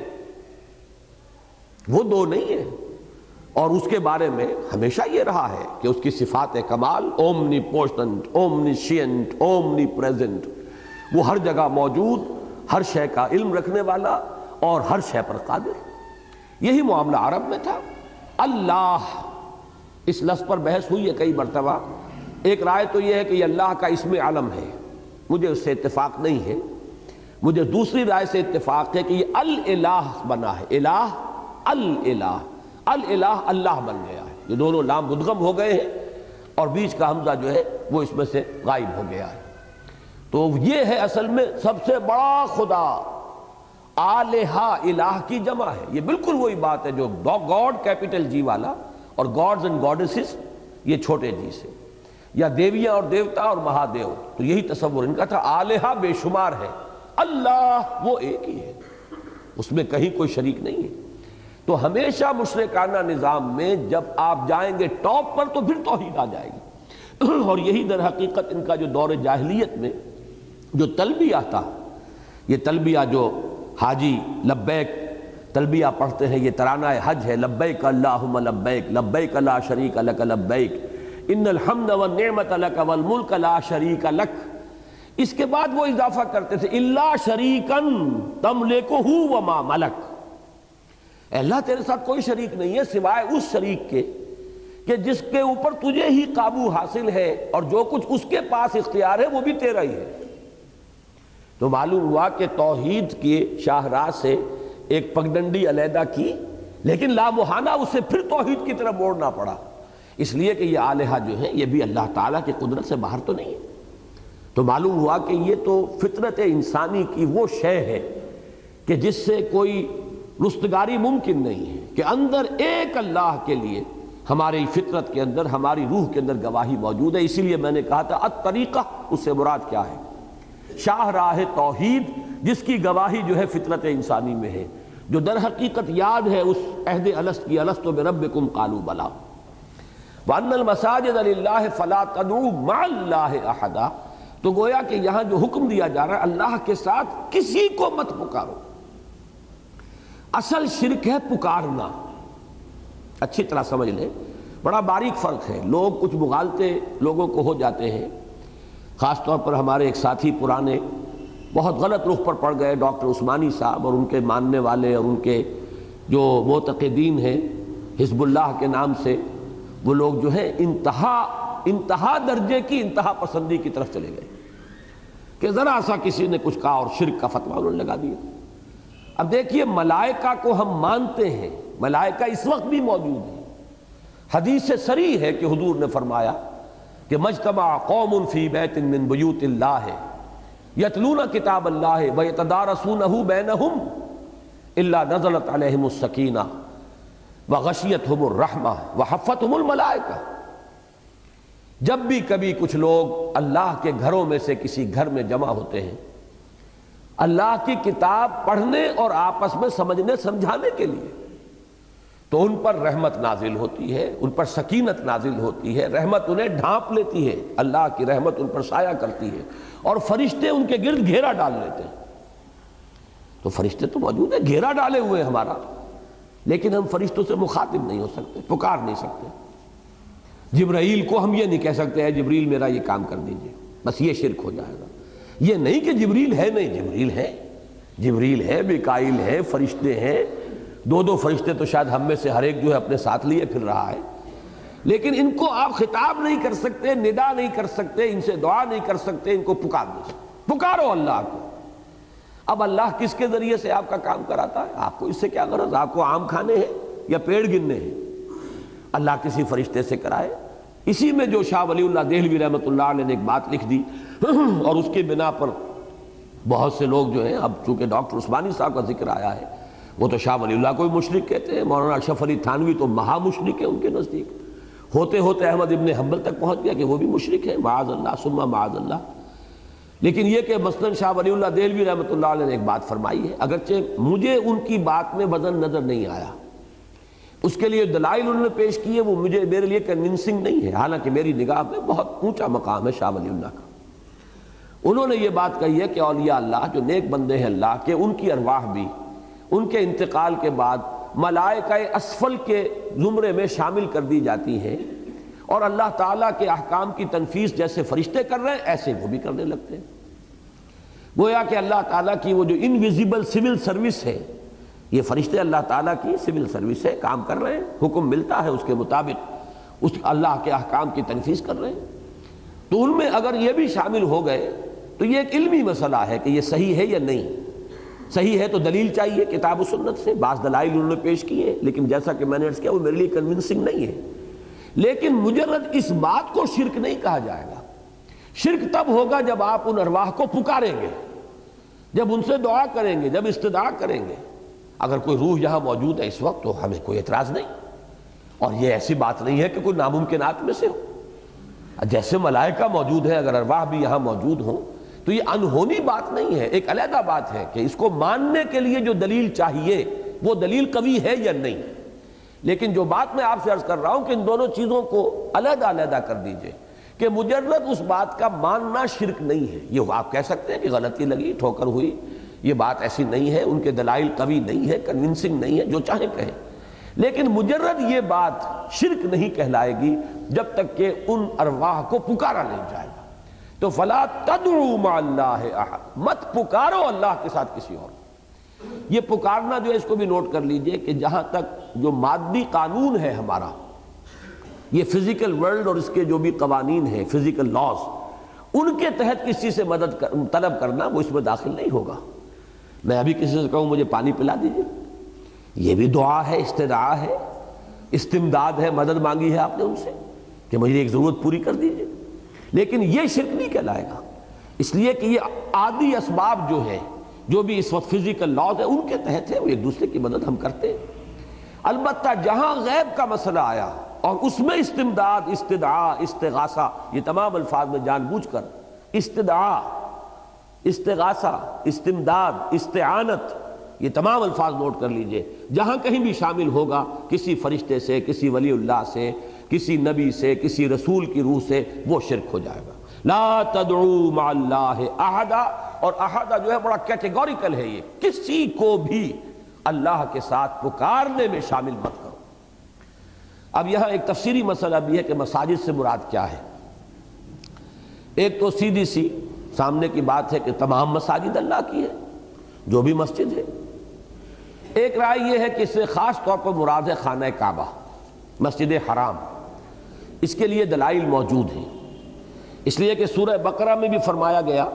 وہ دو نہیں ہے۔ اور اس کے بارے میں ہمیشہ یہ رہا ہے کہ اس کی صفات کمال اومنی پوشنٹ، اومنیشینٹ، اومنی پریزنٹ، وہ ہر جگہ موجود، ہر شے کا علم رکھنے والا اور ہر شے پر قادر۔ یہی معاملہ عرب میں تھا۔ اللہ، اس لفظ پر بحث ہوئی ہے کئی مرتبہ۔ ایک رائے تو یہ ہے کہ یہ اللہ کا اسم علم ہے، مجھے اس سے اتفاق نہیں ہے۔ مجھے دوسری رائے سے اتفاق ہے کہ یہ الالہ بنا ہے، الہ الالہ، الالہ اللہ بن گیا ہے۔ یہ دونوں لام مدغم ہو گئے ہیں اور بیچ کا حمزہ جو ہے وہ اس میں سے غائب ہو گیا ہے۔ تو یہ ہے اصل میں سب سے بڑا خدا۔ آلہہ الہ کی جمع ہے، یہ بالکل وہی بات ہے جو گاڈ کیپٹل جی والا اور گاڈز اینڈ گاڈسز یہ چھوٹے جی سے، یا دیویاں اور دیوتا اور مہادیو، تو یہی تصور ان کا تھا۔ آلہہ بے شمار ہے، اللہ وہ ایک ہی ہے، اس میں کہیں کوئی شریک نہیں ہے۔ تو ہمیشہ مشرکانہ نظام میں جب آپ جائیں گے ٹاپ پر تو پھر توحید آ جائے گی۔ اور یہی در حقیقت ان کا جو دور جاہلیت میں جو تلبیہ تھا، یہ تلبیہ جو حاجی لبیک تلبیہ پڑھتے ہیں، یہ ترانہ حج ہے، لبیک اللہم لبیک، لبیک لا شریک لک لبیک، ان الحمد والنعمت لک والملک لا شریک لک۔ اس کے بعد وہ اضافہ کرتے تھے الا شریکا تملکہ وما ملک، اے اللہ تیرے ساتھ کوئی شریک نہیں ہے سوائے اس شریک کے کہ جس کے اوپر تجھے ہی قابو حاصل ہے اور جو کچھ اس کے پاس اختیار ہے وہ بھی تیرا ہی ہے۔ تو معلوم ہوا کہ توحید کے شاہراہ سے ایک پگڈنڈی علیحدہ کی، لیکن لامحانہ اسے پھر توحید کی طرف موڑنا پڑا، اس لیے کہ یہ آلہہ جو ہیں یہ بھی اللہ تعالیٰ کی قدرت سے باہر تو نہیں ہے۔ تو معلوم ہوا کہ یہ تو فطرت انسانی کی وہ شے ہے کہ جس سے کوئی رستگاری ممکن نہیں ہے، کہ اندر ایک اللہ کے لیے ہماری فطرت کے اندر، ہماری روح کے اندر گواہی موجود ہے۔ اسی لیے میں نے کہا تھا الطریقہ، اس سے مراد کیا ہے؟ شاہراہ توحید، جس کی گواہی جو ہے فطرت انسانی میں ہے، جو در حقیقت یاد ہے اس عہد الست کی، الست بربکم قالوا بلی، وان المساجد للہ فلا تدعوا مع اللہ احدا۔ تو گویا کہ یہاں جو حکم دیا جا رہا ہے اللہ کے ساتھ کسی کو مت پکارو۔ اصل شرک ہے پکارنا، اچھی طرح سمجھ لیں، بڑا باریک فرق ہے۔ لوگ کچھ مغالطے لوگوں کو ہو جاتے ہیں، خاص طور پر ہمارے ایک ساتھی پرانے بہت غلط رخ پر پڑ گئے، ڈاکٹر عثمانی صاحب اور ان کے ماننے والے اور ان کے جو معتقدین ہیں حزب اللہ کے نام سے، وہ لوگ جو ہیں انتہا درجے کی انتہا پسندی کی طرف چلے گئے کہ ذرا سا کسی نے کچھ کہا اور شرک کا فتویٰ انہوں نے لگا دیا۔ اب دیکھیے، ملائکہ کو ہم مانتے ہیں، ملائکہ اس وقت بھی موجود ہیں۔ حدیث سے صریح ہے کہ حضور نے فرمایا کہ مجتمع قوم فی بیت من بیوت اللہ یتلون کتاب اللہ ویتدارسونہ بینہم الا نزلت علیہم السکینہ وغشیتہم الرحمہ وحفتہم الملائکہ۔ جب بھی کبھی کچھ لوگ اللہ کے گھروں میں سے کسی گھر میں جمع ہوتے ہیں اللہ کی کتاب پڑھنے اور آپس میں سمجھنے سمجھانے کے لیے، تو ان پر رحمت نازل ہوتی ہے، ان پر سکینت نازل ہوتی ہے، رحمت انہیں ڈھانپ لیتی ہے، اللہ کی رحمت ان پر سایہ کرتی ہے، اور فرشتے ان کے گرد گھیرا ڈال لیتے ہیں۔ تو فرشتے تو موجود ہیں، گھیرا ڈالے ہوئے ہمارا، لیکن ہم فرشتوں سے مخاطب نہیں ہو سکتے، پکار نہیں سکتے۔ جبرائیل کو ہم یہ نہیں کہہ سکتے ہیں جبریل میرا یہ کام کر دیجئے، بس یہ شرک ہو جائے گا۔ یہ نہیں کہ جبریل ہے نہیں، جبریل ہے، جبریل ہے، میکائیل ہے، فرشتے ہیں، دو فرشتے تو شاید ہم میں سے ہر ایک جو ہے اپنے ساتھ لیے پھر رہا ہے، لیکن ان کو آپ خطاب نہیں کر سکتے، ندا نہیں کر سکتے، ان سے دعا نہیں کر سکتے، ان کو پکار نہیں سکتے۔ پکارو اللہ کو۔ اب اللہ کس کے ذریعے سے آپ کا کام کراتا ہے؟ آپ کو اس سے کیا غرض؟ آپ کو آم کھانے ہیں یا پیڑ گننے ہیں؟ اللہ کسی فرشتے سے کرائے۔ اسی میں جو شاہ ولی اللہ دہلوی رحمۃ اللہ علیہ نے ایک بات لکھ دی اور اس کی بنا پر بہت سے لوگ جو ہیں، اب چونکہ ڈاکٹر عثمانی صاحب کا ذکر آیا ہے، وہ تو شاہ ولی اللہ کو بھی مشرک کہتے ہیں، مولانا اشرف علی تھانوی تو مہا مشرک ہے ان کے نزدیک، ہوتے ہوتے احمد ابن حنبل تک پہنچ گیا کہ وہ بھی مشرک ہے، معاذ اللہ ثم معاذ اللہ۔ لیکن یہ کہ مثلاً شاہ ولی اللہ دہلوی رحمۃ اللہ علیہ نے ایک بات فرمائی ہے، اگرچہ مجھے ان کی بات میں وزن نظر نہیں آیا، اس کے لیے دلائل انہوں نے پیش کیے، وہ میرے لیے کنونسنگ نہیں ہے، حالانکہ میری نگاہ میں بہت اونچا مقام ہے شاہ ولی اللہ کا۔ انہوں نے یہ بات کہی ہے کہ اولیاء اللہ جو نیک بندے ہیں اللہ کے، ان کی ارواح بھی ان کے انتقال کے بعد ملائکہ اسفل کے زمرے میں شامل کر دی جاتی ہیں، اور اللہ تعالیٰ کے احکام کی تنفیذ جیسے فرشتے کر رہے ہیں ایسے وہ بھی کرنے لگتے ہیں۔ گویا کہ اللہ تعالیٰ کی وہ جو انویزیبل سول سروس ہے، یہ فرشتے اللہ تعالیٰ کی سول سروس ہے، کام کر رہے ہیں، حکم ملتا ہے اس کے مطابق اس اللہ کے احکام کی تنفیذ کر رہے ہیں۔ تو ان میں اگر یہ بھی شامل ہو گئے تو یہ ایک علمی مسئلہ ہے کہ یہ صحیح ہے یا نہیں۔ صحیح ہے تو دلیل چاہیے کتاب و سنت سے، بعض دلائل انہوں نے پیش کیے لیکن جیسا کہ میں نے عرض کیا وہ میرے لیے کنونسنگ نہیں ہے۔ لیکن مجرد اس بات کو شرک نہیں کہا جائے گا۔ شرک تب ہوگا جب آپ ان ارواح کو پکاریں گے، جب ان سے دعا کریں گے، جب استدعا کریں گے۔ اگر کوئی روح یہاں موجود ہے اس وقت تو ہمیں کوئی اعتراض نہیں، اور یہ ایسی بات نہیں ہے کہ کوئی ناممکنات میں سے ہو۔ جیسے ملائکہ موجود ہے، اگر ارواح بھی یہاں موجود ہوں تو یہ انہونی بات نہیں ہے، ایک علیحدہ بات ہے کہ اس کو ماننے کے لیے جو دلیل چاہیے وہ دلیل قوی ہے یا نہیں۔ لیکن جو بات میں آپ سے عرض کر رہا ہوں کہ ان دونوں چیزوں کو علیحدہ علیحدہ کر دیجئے کہ مجرد اس بات کا ماننا شرک نہیں ہے۔ یہ آپ کہہ سکتے ہیں کہ غلطی لگی، ٹھوکر ہوئی، یہ بات ایسی نہیں ہے، ان کے دلائل قوی نہیں ہے، کنونسنگ نہیں ہے، جو چاہیں کہیں، لیکن مجرد یہ بات شرک نہیں کہلائے گی جب تک کہ ان ارواح کو پکارا نہیں جائے گا۔ تو فلا تدعوا مع اللہ احد، مت پکارو اللہ کے ساتھ کسی اور۔ یہ پکارنا جو ہے اس کو بھی نوٹ کر لیجئے کہ جہاں تک جو مادی قانون ہے ہمارا، یہ فزیکل ورلڈ اور اس کے جو بھی قوانین ہیں، فزیکل لاز، ان کے تحت کسی سے مدد طلب کرنا وہ اس میں داخل نہیں ہوگا۔ میں ابھی کسی سے کہوں مجھے پانی پلا دیجئے، یہ بھی دعا ہے، استدعا ہے، استمداد ہے، مدد مانگی ہے آپ نے ان سے کہ مجھے ایک ضرورت پوری کر دیجئے، لیکن یہ شرک نہیں کہلائے گا، اس لیے کہ یہ عادی اسباب جو ہیں، جو بھی اس وقت فزیکل لاز ہے ان کے تحت ہے، وہ ایک دوسرے کی مدد ہم کرتے ہیں۔ البتہ جہاں غیب کا مسئلہ آیا اور اس میں استمداد، استدعا، استغاثہ، یہ تمام الفاظ میں جان بوجھ کر استدعا، استغاثہ، استمداد، استعانت، یہ تمام الفاظ نوٹ کر لیجئے، جہاں کہیں بھی شامل ہوگا کسی فرشتے سے، کسی ولی اللہ سے، کسی نبی سے، کسی رسول کی روح سے، وہ شرک ہو جائے گا۔ لا تدعوا مع اللہ احدا، اور احدا جو ہے بڑا کیٹیگوریکل ہے، یہ کسی کو بھی اللہ کے ساتھ پکارنے میں شامل مت کرو۔ اب یہاں ایک تفسیری مسئلہ بھی ہے کہ مساجد سے مراد کیا ہے۔ ایک تو سیدھی سی سامنے کی بات ہے کہ تمام مساجد اللہ کی ہے، جو بھی مسجد ہے۔ ایک رائے یہ ہے کہ اس سے خاص طور پر مراد ہے خانہ کعبہ، مسجد حرام۔ اس کے لیے دلائل موجود ہیں، اس لیے کہ سورہ بقرہ میں بھی فرمایا گیا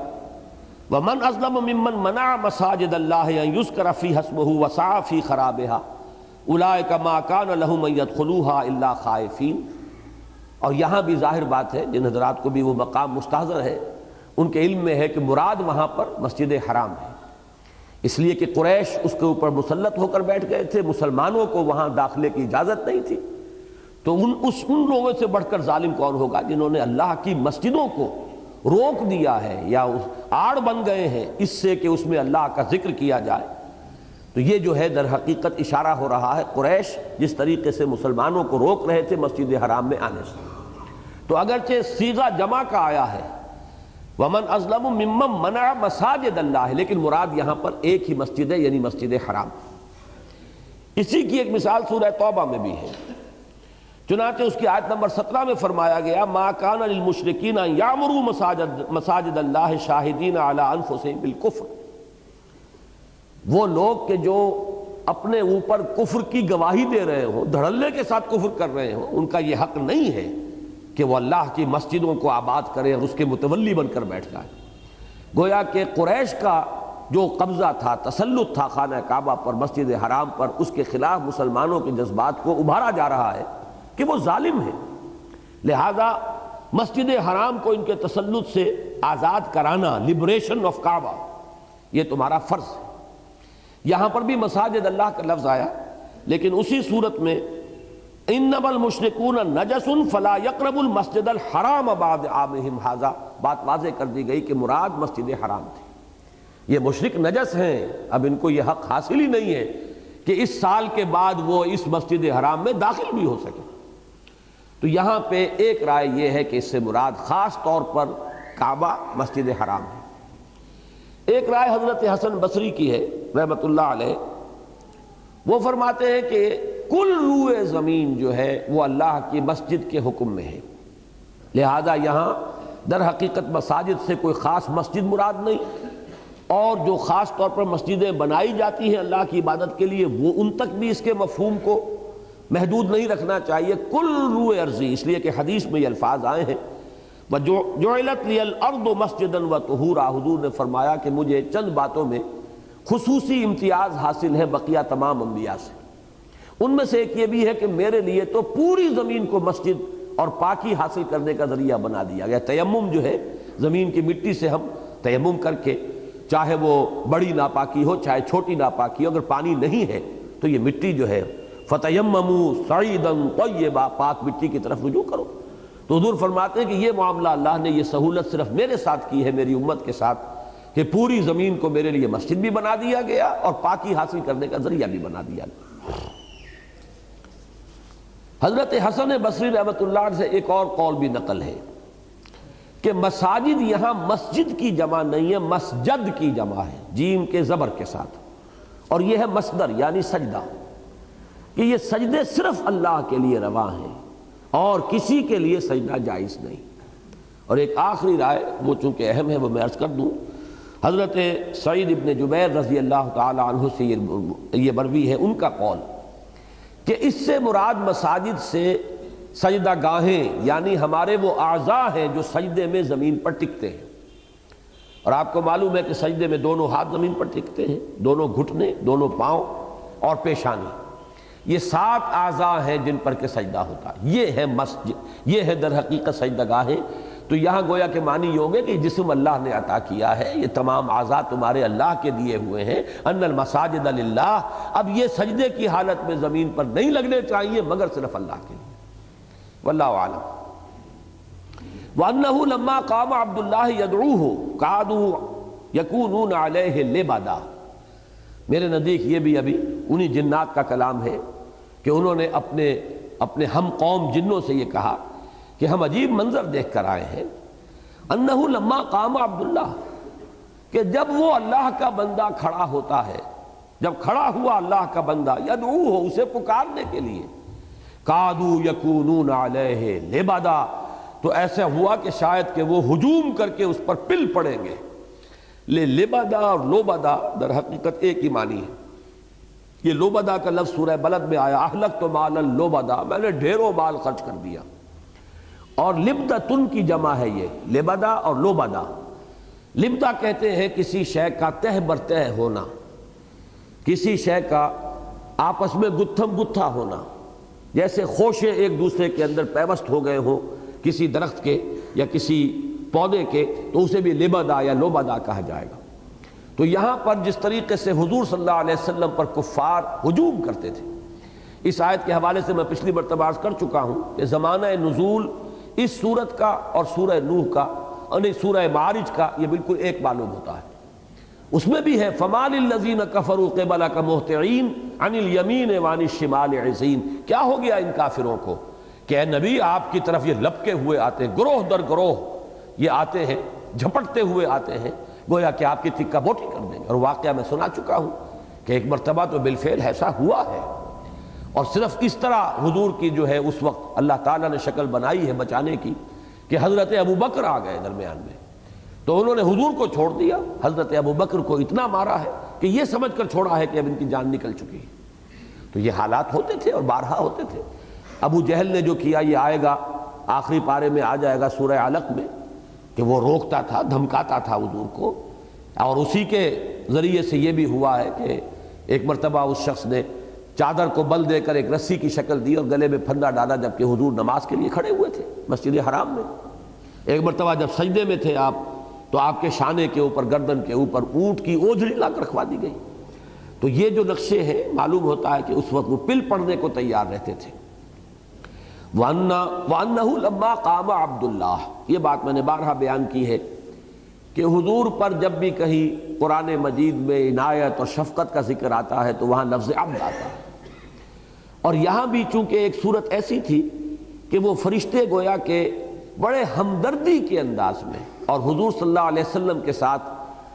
وَمَنْ أَظْلَمُ مِمَّنْ مَنَعَ مَسَاجِدَ اللَّهِ أَنْ يُذْكَرَ فِيهَا اسْمُهُ وَسَعَى فِي خَرَابِهَا أُولَٰئِكَ مَا كَانَ لَهُمْ أَن يَدْخُلُوهَا إِلَّا خَائِفِينَ۔ اور یہاں بھی ظاہر بات ہے، جن حضرات کو بھی وہ مقام مستحضر ہے ان کے علم میں ہے کہ مراد وہاں پر مسجد حرام ہے، اس لیے کہ قریش اس کے اوپر مسلط ہو کر بیٹھ گئے تھے، مسلمانوں کو وہاں داخلے کی اجازت نہیں تھی۔ تو ان لوگوں سے بڑھ کر ظالم کون ہوگا جنہوں نے اللہ کی مسجدوں کو روک دیا ہے یا آڑ بن گئے ہیں اس سے کہ اس میں اللہ کا ذکر کیا جائے۔ تو یہ جو ہے در حقیقت اشارہ ہو رہا ہے قریش جس طریقے سے مسلمانوں کو روک رہے تھے مسجد حرام میں آنے سے۔ تو اگرچہ صیغہ جمع کا آیا ہے وَمَنْ أَظْلَمُ مِمَّنْ مَنَعَ مَسَاجِدَ اللَّهِ، لیکن مراد یہاں پر ایک ہی مسجد ہے، یعنی مسجد حرام۔ اسی کی ایک مثال سورہ توبہ میں بھی ہے، چنانچہ اس کی آیت نمبر 17 میں فرمایا گیا مَا كَانَ لِلْمُشْرِكِينَ أَن يَعْمُرُوا مَسَاجِدَ اللَّهِ شَاهِدِينَ عَلَىٰ أَنفُسِهِمْ بِالْكُفْرِ۔ وہ لوگ کہ جو اپنے اوپر کفر کی گواہی دے رہے ہوں، دھڑلے کے ساتھ کفر کر رہے ہوں، ان کا یہ حق نہیں ہے کہ وہ اللہ کی مسجدوں کو آباد کرے اور اس کے متولی بن کر بیٹھ جائے۔ گویا کہ قریش کا جو قبضہ تھا، تسلط تھا خانہ کعبہ پر، مسجد حرام پر، اس کے خلاف مسلمانوں کے جذبات کو ابھارا جا رہا ہے کہ وہ ظالم ہے، لہذا مسجد حرام کو ان کے تسلط سے آزاد کرانا، لبریشن آف کعبہ، یہ تمہارا فرض ہے۔ یہاں پر بھی مساجد اللہ کا لفظ آیا، لیکن اسی صورت میں انما المشرکون نجس فلا يقربوا المسجد الحرام بعد عامهم هذا، بات واضح کر دی گئی کہ مراد مسجد حرام تھی۔ یہ مشرک نجس ہیں، اب ان کو یہ حق حاصل ہی نہیں ہے کہ اس سال کے بعد وہ اس مسجد حرام میں داخل بھی ہو سکے۔ تو یہاں پہ ایک رائے یہ ہے کہ اس سے مراد خاص طور پر کعبہ، مسجد حرام ہے۔ ایک رائے حضرت حسن بصری کی ہے رحمۃ اللہ علیہ، وہ فرماتے ہیں کہ کل روئے زمین جو ہے وہ اللہ کی مسجد کے حکم میں ہے، لہذا یہاں در حقیقت مساجد سے کوئی خاص مسجد مراد نہیں، اور جو خاص طور پر مسجدیں بنائی جاتی ہیں اللہ کی عبادت کے لیے وہ ان تک بھی اس کے مفہوم کو محدود نہیں رکھنا چاہیے۔ کل روئے ارضی، اس لیے کہ حدیث میں یہ الفاظ آئے ہیں وَجُعِلَتْ لِيَ الْأَرْضُ مَسْجِدًا وَطُہُورًا، حضور نے فرمایا کہ مجھے چند باتوں میں خصوصی امتیاز حاصل ہے بقیہ تمام انبیاء سے، ان میں سے ایک یہ بھی ہے کہ میرے لیے تو پوری زمین کو مسجد اور پاکی حاصل کرنے کا ذریعہ بنا دیا گیا۔ تیمم جو ہے، زمین کی مٹی سے ہم تیمم کر کے، چاہے وہ بڑی ناپاکی ہو چاہے چھوٹی ناپاکی ہو، اگر پانی نہیں ہے تو یہ مٹی جو ہے فَتَيَمَّمُوا صَعِيدًا طَيِّبًا، پاک مٹی کی طرف رجوع کرو۔ تو حضور فرماتے ہیں کہ یہ معاملہ اللہ نے یہ سہولت صرف میرے ساتھ کی ہے، میری امت کے ساتھ، کہ پوری زمین کو میرے لیے مسجد بھی بنا دیا گیا اور پاکی حاصل کرنے کا ذریعہ بھی بنا دیا گیا۔ حضرت حسن بصری رحمۃ اللہ عنہ سے ایک اور قول بھی نقل ہے کہ مساجد یہاں مسجد کی جمع نہیں ہے، مسجد کی جمع ہے، جیم کے زبر کے ساتھ، اور یہ ہے مصدر یعنی سجدہ، کہ یہ سجدے صرف اللہ کے لیے روا ہیں اور کسی کے لیے سجدہ جائز نہیں۔ اور ایک آخری رائے وہ چونکہ اہم ہے وہ میں عرض کر دوں، حضرت سعید ابن جبیر رضی اللہ تعالی عنہ سے یہ مروی ہے ان کا قول کہ اس سے مراد مساجد سے سجدہ گاہیں یعنی ہمارے وہ اعضاء ہیں جو سجدے میں زمین پر ٹکتے ہیں، اور آپ کو معلوم ہے کہ سجدے میں دونوں ہاتھ زمین پر ٹکتے ہیں، دونوں گھٹنے، دونوں پاؤں اور پیشانی، یہ 7 اعضاء ہیں جن پر کہ سجدہ ہوتا ہے، یہ ہے مسجد، یہ ہے در حقیقت سجدہ گاہیں۔ تو یہاں گویا کہ معنی یہ ہوگے کہ جسم اللہ نے عطا کیا ہے، یہ تمام اعضاء تمہارے اللہ کے دیے ہوئے ہیں، ان المساجد للہ، اب یہ سجدے کی حالت میں زمین پر نہیں لگنے چاہیے مگر صرف اللہ کے لیے، واللہ اعلم۔ وَأَنَّهُ لَمَّا قَامَ عَبْدُ اللَّهِ يَدْعُوهُ قَعَدُوا يَكُونُونَ عَلَيْهِ لِبَدًا، میرے نزدیک یہ بھی ابھی انہی جنات کا کلام ہے کہ انہوں نے اپنے ہم قوم جنوں سے یہ کہا کہ ہم عجیب منظر دیکھ کر آئے ہیں، انہو لما قام عبداللہ، کہ جب وہ اللہ کا بندہ کھڑا ہوتا ہے، جب کھڑا ہوا اللہ کا بندہ، یدعوہ، اسے پکارنے کے لیے، قادو یکونون علیہ لبدا، تو ایسا ہوا کہ شاید کہ وہ ہجوم کر کے اس پر پل پڑیں گے۔ لبدا اور لوبدا در حقیقت ایک ہی معنی ہے۔ یہ لوبدا کا لفظ سورہ بلد میں آیا، اہلکت مالا لوبدا، میں نے ڈھیروں مال خرچ کر دیا، اور لبدتن کی جمع ہے یہ، لبدا اور لوبدا۔ لبدا کہتے ہیں کسی شے کا تہ برتہ ہونا، کسی شے کا آپس میں گتھم گتھا ہونا، جیسے خوشے ایک دوسرے کے اندر پیوست ہو گئے ہوں کسی درخت کے یا کسی پودے کے، تو اسے بھی لبدا یا لوبدا کہا جائے گا۔ تو یہاں پر جس طریقے سے حضور صلی اللہ علیہ وسلم پر کفار ہجوم کرتے تھے، اس آیت کے حوالے سے میں پچھلی مرتبہ عرض کر چکا ہوں کہ زمانہ نزول اس سورت کا اور سورہ نوح کا اور سورہ معارج کا یہ بالکل ایک معلوم ہوتا ہے۔ اس میں بھی ہے فَمَا لِلَّذِينَ كَفَرُوا قِبَلَكَ مُهْطِعِينَ عَنِ الْيَمِينِ وَعَنِ الشِّمَالِ عِزِينَ، کیا ہو گیا ان کافروں کو کہ اے نبی آپ کی طرف یہ لپکے ہوئے آتے ہیں، گروہ در گروہ یہ آتے ہیں، جھپٹتے ہوئے آتے ہیں، گویا کہ آپ کی تکہ بوٹی کر دیں گے۔ اور واقعہ میں سنا چکا ہوں کہ ایک مرتبہ تو بالفعل ایسا ہوا ہے، اور صرف اس طرح حضور کی جو ہے اس وقت اللہ تعالیٰ نے شکل بنائی ہے بچانے کی کہ حضرت ابو بکر آ گئے درمیان میں، تو انہوں نے حضور کو چھوڑ دیا، حضرت ابو بکر کو اتنا مارا ہے کہ یہ سمجھ کر چھوڑا ہے کہ اب ان کی جان نکل چکی ہے۔ تو یہ حالات ہوتے تھے اور بارہا ہوتے تھے۔ ابو جہل نے جو کیا یہ آئے گا آخری پارے میں، آ جائے گا سورہ علق میں، کہ وہ روکتا تھا، دھمکاتا تھا حضور کو، اور اسی کے ذریعے سے یہ بھی ہوا ہے کہ ایک مرتبہ اس شخص نے چادر کو بل دے کر ایک رسی کی شکل دی اور گلے میں پھندا ڈالا، جبکہ حضور نماز کے لیے کھڑے ہوئے تھے مسجد حرام میں۔ ایک مرتبہ جب سجدے میں تھے آپ، تو آپ کے شانے کے اوپر، گردن کے اوپر اونٹ کی اوجھڑی لا کر رکھوا دی گئی۔ تو یہ جو نقشے ہیں معلوم ہوتا ہے کہ اس وقت وہ پل پڑنے کو تیار رہتے تھے۔ وَأَنَّهُ لَمَّا قَامَ عَبْدُ اللَّهِ، یہ بات میں نے بارہا بیان کی ہے کہ حضور پر جب بھی کہیں قرآن مجید میں عنایت اور شفقت کا ذکر آتا ہے تو وہاں لفظ عبد آتا ہے، اور یہاں بھی چونکہ ایک صورت ایسی تھی کہ وہ فرشتے گویا کہ بڑے ہمدردی کے انداز میں اور حضور صلی اللہ علیہ وسلم کے ساتھ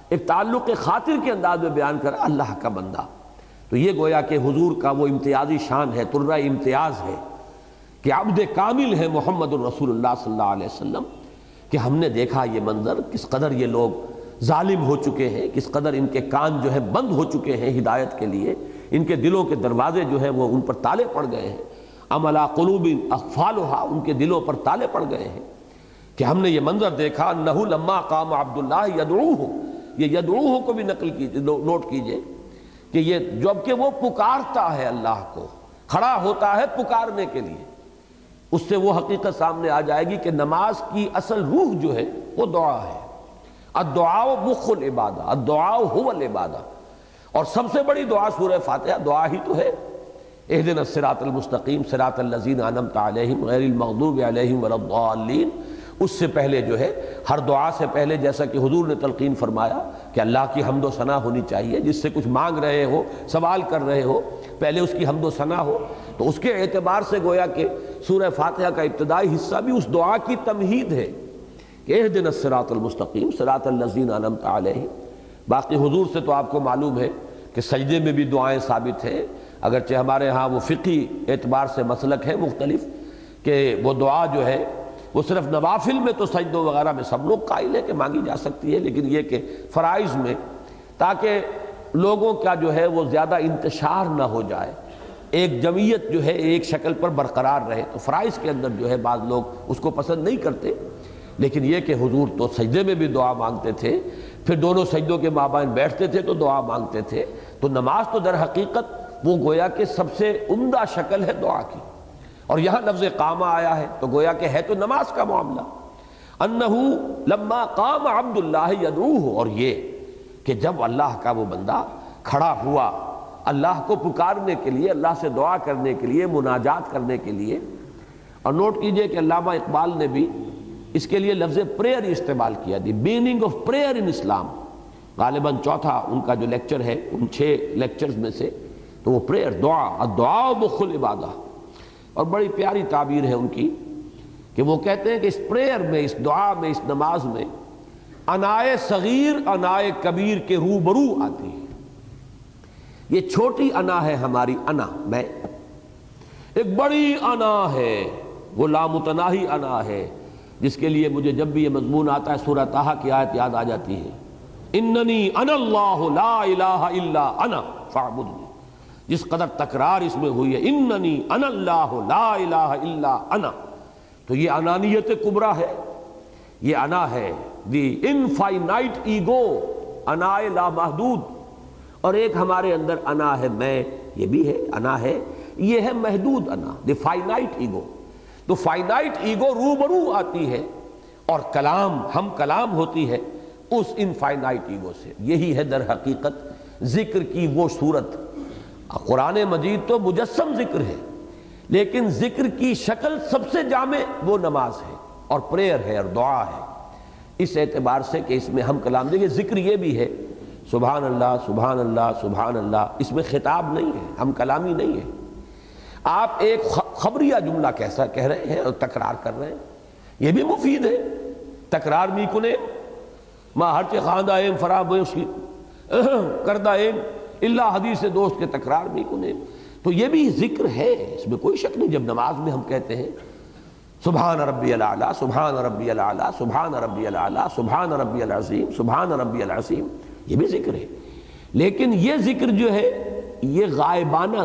ایک تعلق خاطر کے انداز میں بیان کر اللہ کا بندہ، تو یہ گویا کہ حضور کا وہ امتیازی شان ہے، ترہ امتیاز ہے کہ عبد کامل ہے محمد الرسول اللہ صلی اللہ علیہ وسلم، کہ ہم نے دیکھا یہ منظر، کس قدر یہ لوگ ظالم ہو چکے ہیں، کس قدر ان کے کان جو ہے بند ہو چکے ہیں ہدایت کے لیے، ان کے دلوں کے دروازے جو ہے وہ ان پر تالے پڑ گئے ہیں، ام علی قلوب اقفالھا، ان کے دلوں پر تالے پڑ گئے ہیں، کہ ہم نے یہ منظر دیکھا انہ لما قام عبداللہ یدعوہ، یہ یدعوہ کو بھی نقل کیجئے، نوٹ کیجئے کہ یہ جب کہ وہ پکارتا ہے اللہ کو، کھڑا ہوتا ہے پکارنے کے لیے، اس سے وہ حقیقت سامنے آ جائے گی کہ نماز کی اصل روح جو ہے وہ دعا ہے۔ الدعاء مخ العبادہ، الدعاء هو العبادہ، اور سب سے بڑی دعا سورہ فاتحہ دعا ہی تو ہے، اہدنا الصراط المستقیم صراط الذین انعمت علیہم غیر المغضوب علیہم ولا الضالین۔ اس سے پہلے جو ہے ہر دعا سے پہلے جیسا کہ حضور نے تلقین فرمایا کہ اللہ کی حمد و ثنا ہونی چاہیے، جس سے کچھ مانگ رہے ہو، سوال کر رہے ہو، پہلے اس کی حمد و ثنا ہو، تو اس کے اعتبار سے گویا کہ سورہ فاتحہ کا ابتدائی حصہ بھی اس دعا کی تمہید ہے کہ اہدنا الصراط المستقیم صراط الذین انعمت علیہم۔ باقی حضور سے تو آپ کو معلوم ہے کہ سجدے میں بھی دعائیں ثابت ہیں، اگرچہ ہمارے ہاں وہ فقہی اعتبار سے مسلک ہے مختلف کہ وہ دعا جو ہے وہ صرف نوافل میں تو سجدوں وغیرہ میں سب لوگ قائل ہے کہ مانگی جا سکتی ہے، لیکن یہ کہ فرائض میں تاکہ لوگوں کا جو ہے وہ زیادہ انتشار نہ ہو جائے، ایک جمعیت جو ہے ایک شکل پر برقرار رہے، تو فرائض کے اندر جو ہے بعض لوگ اس کو پسند نہیں کرتے، لیکن یہ کہ حضور تو سجدے میں بھی دعا مانگتے تھے، پھر دونوں سجدوں کے مابین بیٹھتے تھے تو دعا مانگتے تھے، تو نماز تو در حقیقت وہ گویا کہ سب سے عمدہ شکل ہے دعا کی، اور یہاں لفظ قامہ آیا ہے تو گویا کہ ہے تو نماز کا معاملہ، انہو لما قام عبداللہ یدعوہ، اور یہ کہ جب اللہ کا وہ بندہ کھڑا ہوا اللہ کو پکارنے کے لیے، اللہ سے دعا کرنے کے لیے، مناجات کرنے کے لیے۔ اور نوٹ کیجئے کہ علامہ اقبال نے بھی اس کے لیے لفظ پریئر استعمال کیا، دی میننگ آف پریئر ان اسلام، غالباً چوتھا ان کا جو لیکچر ہے ان 6 لیکچرز میں سے، تو وہ پریئر دعا، الدعاء مخ العبادہ، اور بڑی پیاری تعبیر ہے ان کی کہ وہ کہتے ہیں کہ اس پریئر میں، اس دعا میں، اس نماز میں انائے صغیر انائے کبیر کے روبرو آتی ہے۔ یہ چھوٹی انا ہے ہماری انا، میں، ایک بڑی انا ہے وہ لامتناہی انا ہے، جس کے لیے مجھے جب بھی یہ مضمون آتا ہے سورہ طٰہٰ کی آیت یاد آ جاتی ہے، اننی انا اللہ لا الہ الا انا فاعبدنی، جس قدر تکرار اس میں ہوئی ہے اننی انا اللہ لا الہ الا انا، تو یہ انانیت کبریٰ ہے، یہ انا ہے دی انفائنائٹ ایگو، انا لامحدود، اور ایک ہمارے اندر انا ہے میں، یہ بھی ہے انا ہے، یہ ہے محدود انا، دی فائنائٹ ایگو۔ تو فائنائٹ ایگو روبرو آتی ہے اور کلام، ہم کلام ہوتی ہے اس انفائنائٹ ایگو سے۔ یہی ہے در حقیقت ذکر کی وہ صورت۔ قرآن مجید تو مجسم ذکر ہے، لیکن ذکر کی شکل سب سے جامع وہ نماز ہے اور پریئر ہے اور دعا ہے، اس اعتبار سے کہ اس میں ہم کلام، دیکھیں ذکر یہ بھی ہے سبحان اللہ سبحان اللہ سبحان اللہ، اس میں خطاب نہیں ہے، ہم کلامی نہیں ہے، آپ ایک خبریہ جملہ کیسا کہہ رہے ہیں اور تکرار کر رہے ہیں، یہ بھی مفید ہے، تکرار می کنے ما ہرچے خواندہ ایم فرام کردہ ایم اللہ حدیث دوست کے تکرار بھی کنے، تو یہ بھی ذکر ہے، اس میں کوئی شک نہیں۔ جب نماز میں ہم کہتے ہیں سبحان ربی الاعلیٰ سبحان ربی الاعلیٰ سبحان ربی الاعلیٰ سبحان ربی العظیم سبحان ربی العظیم، یہ بھی ذکر ہے، لیکن یہ ذکر جو ہے یہ غائبانہ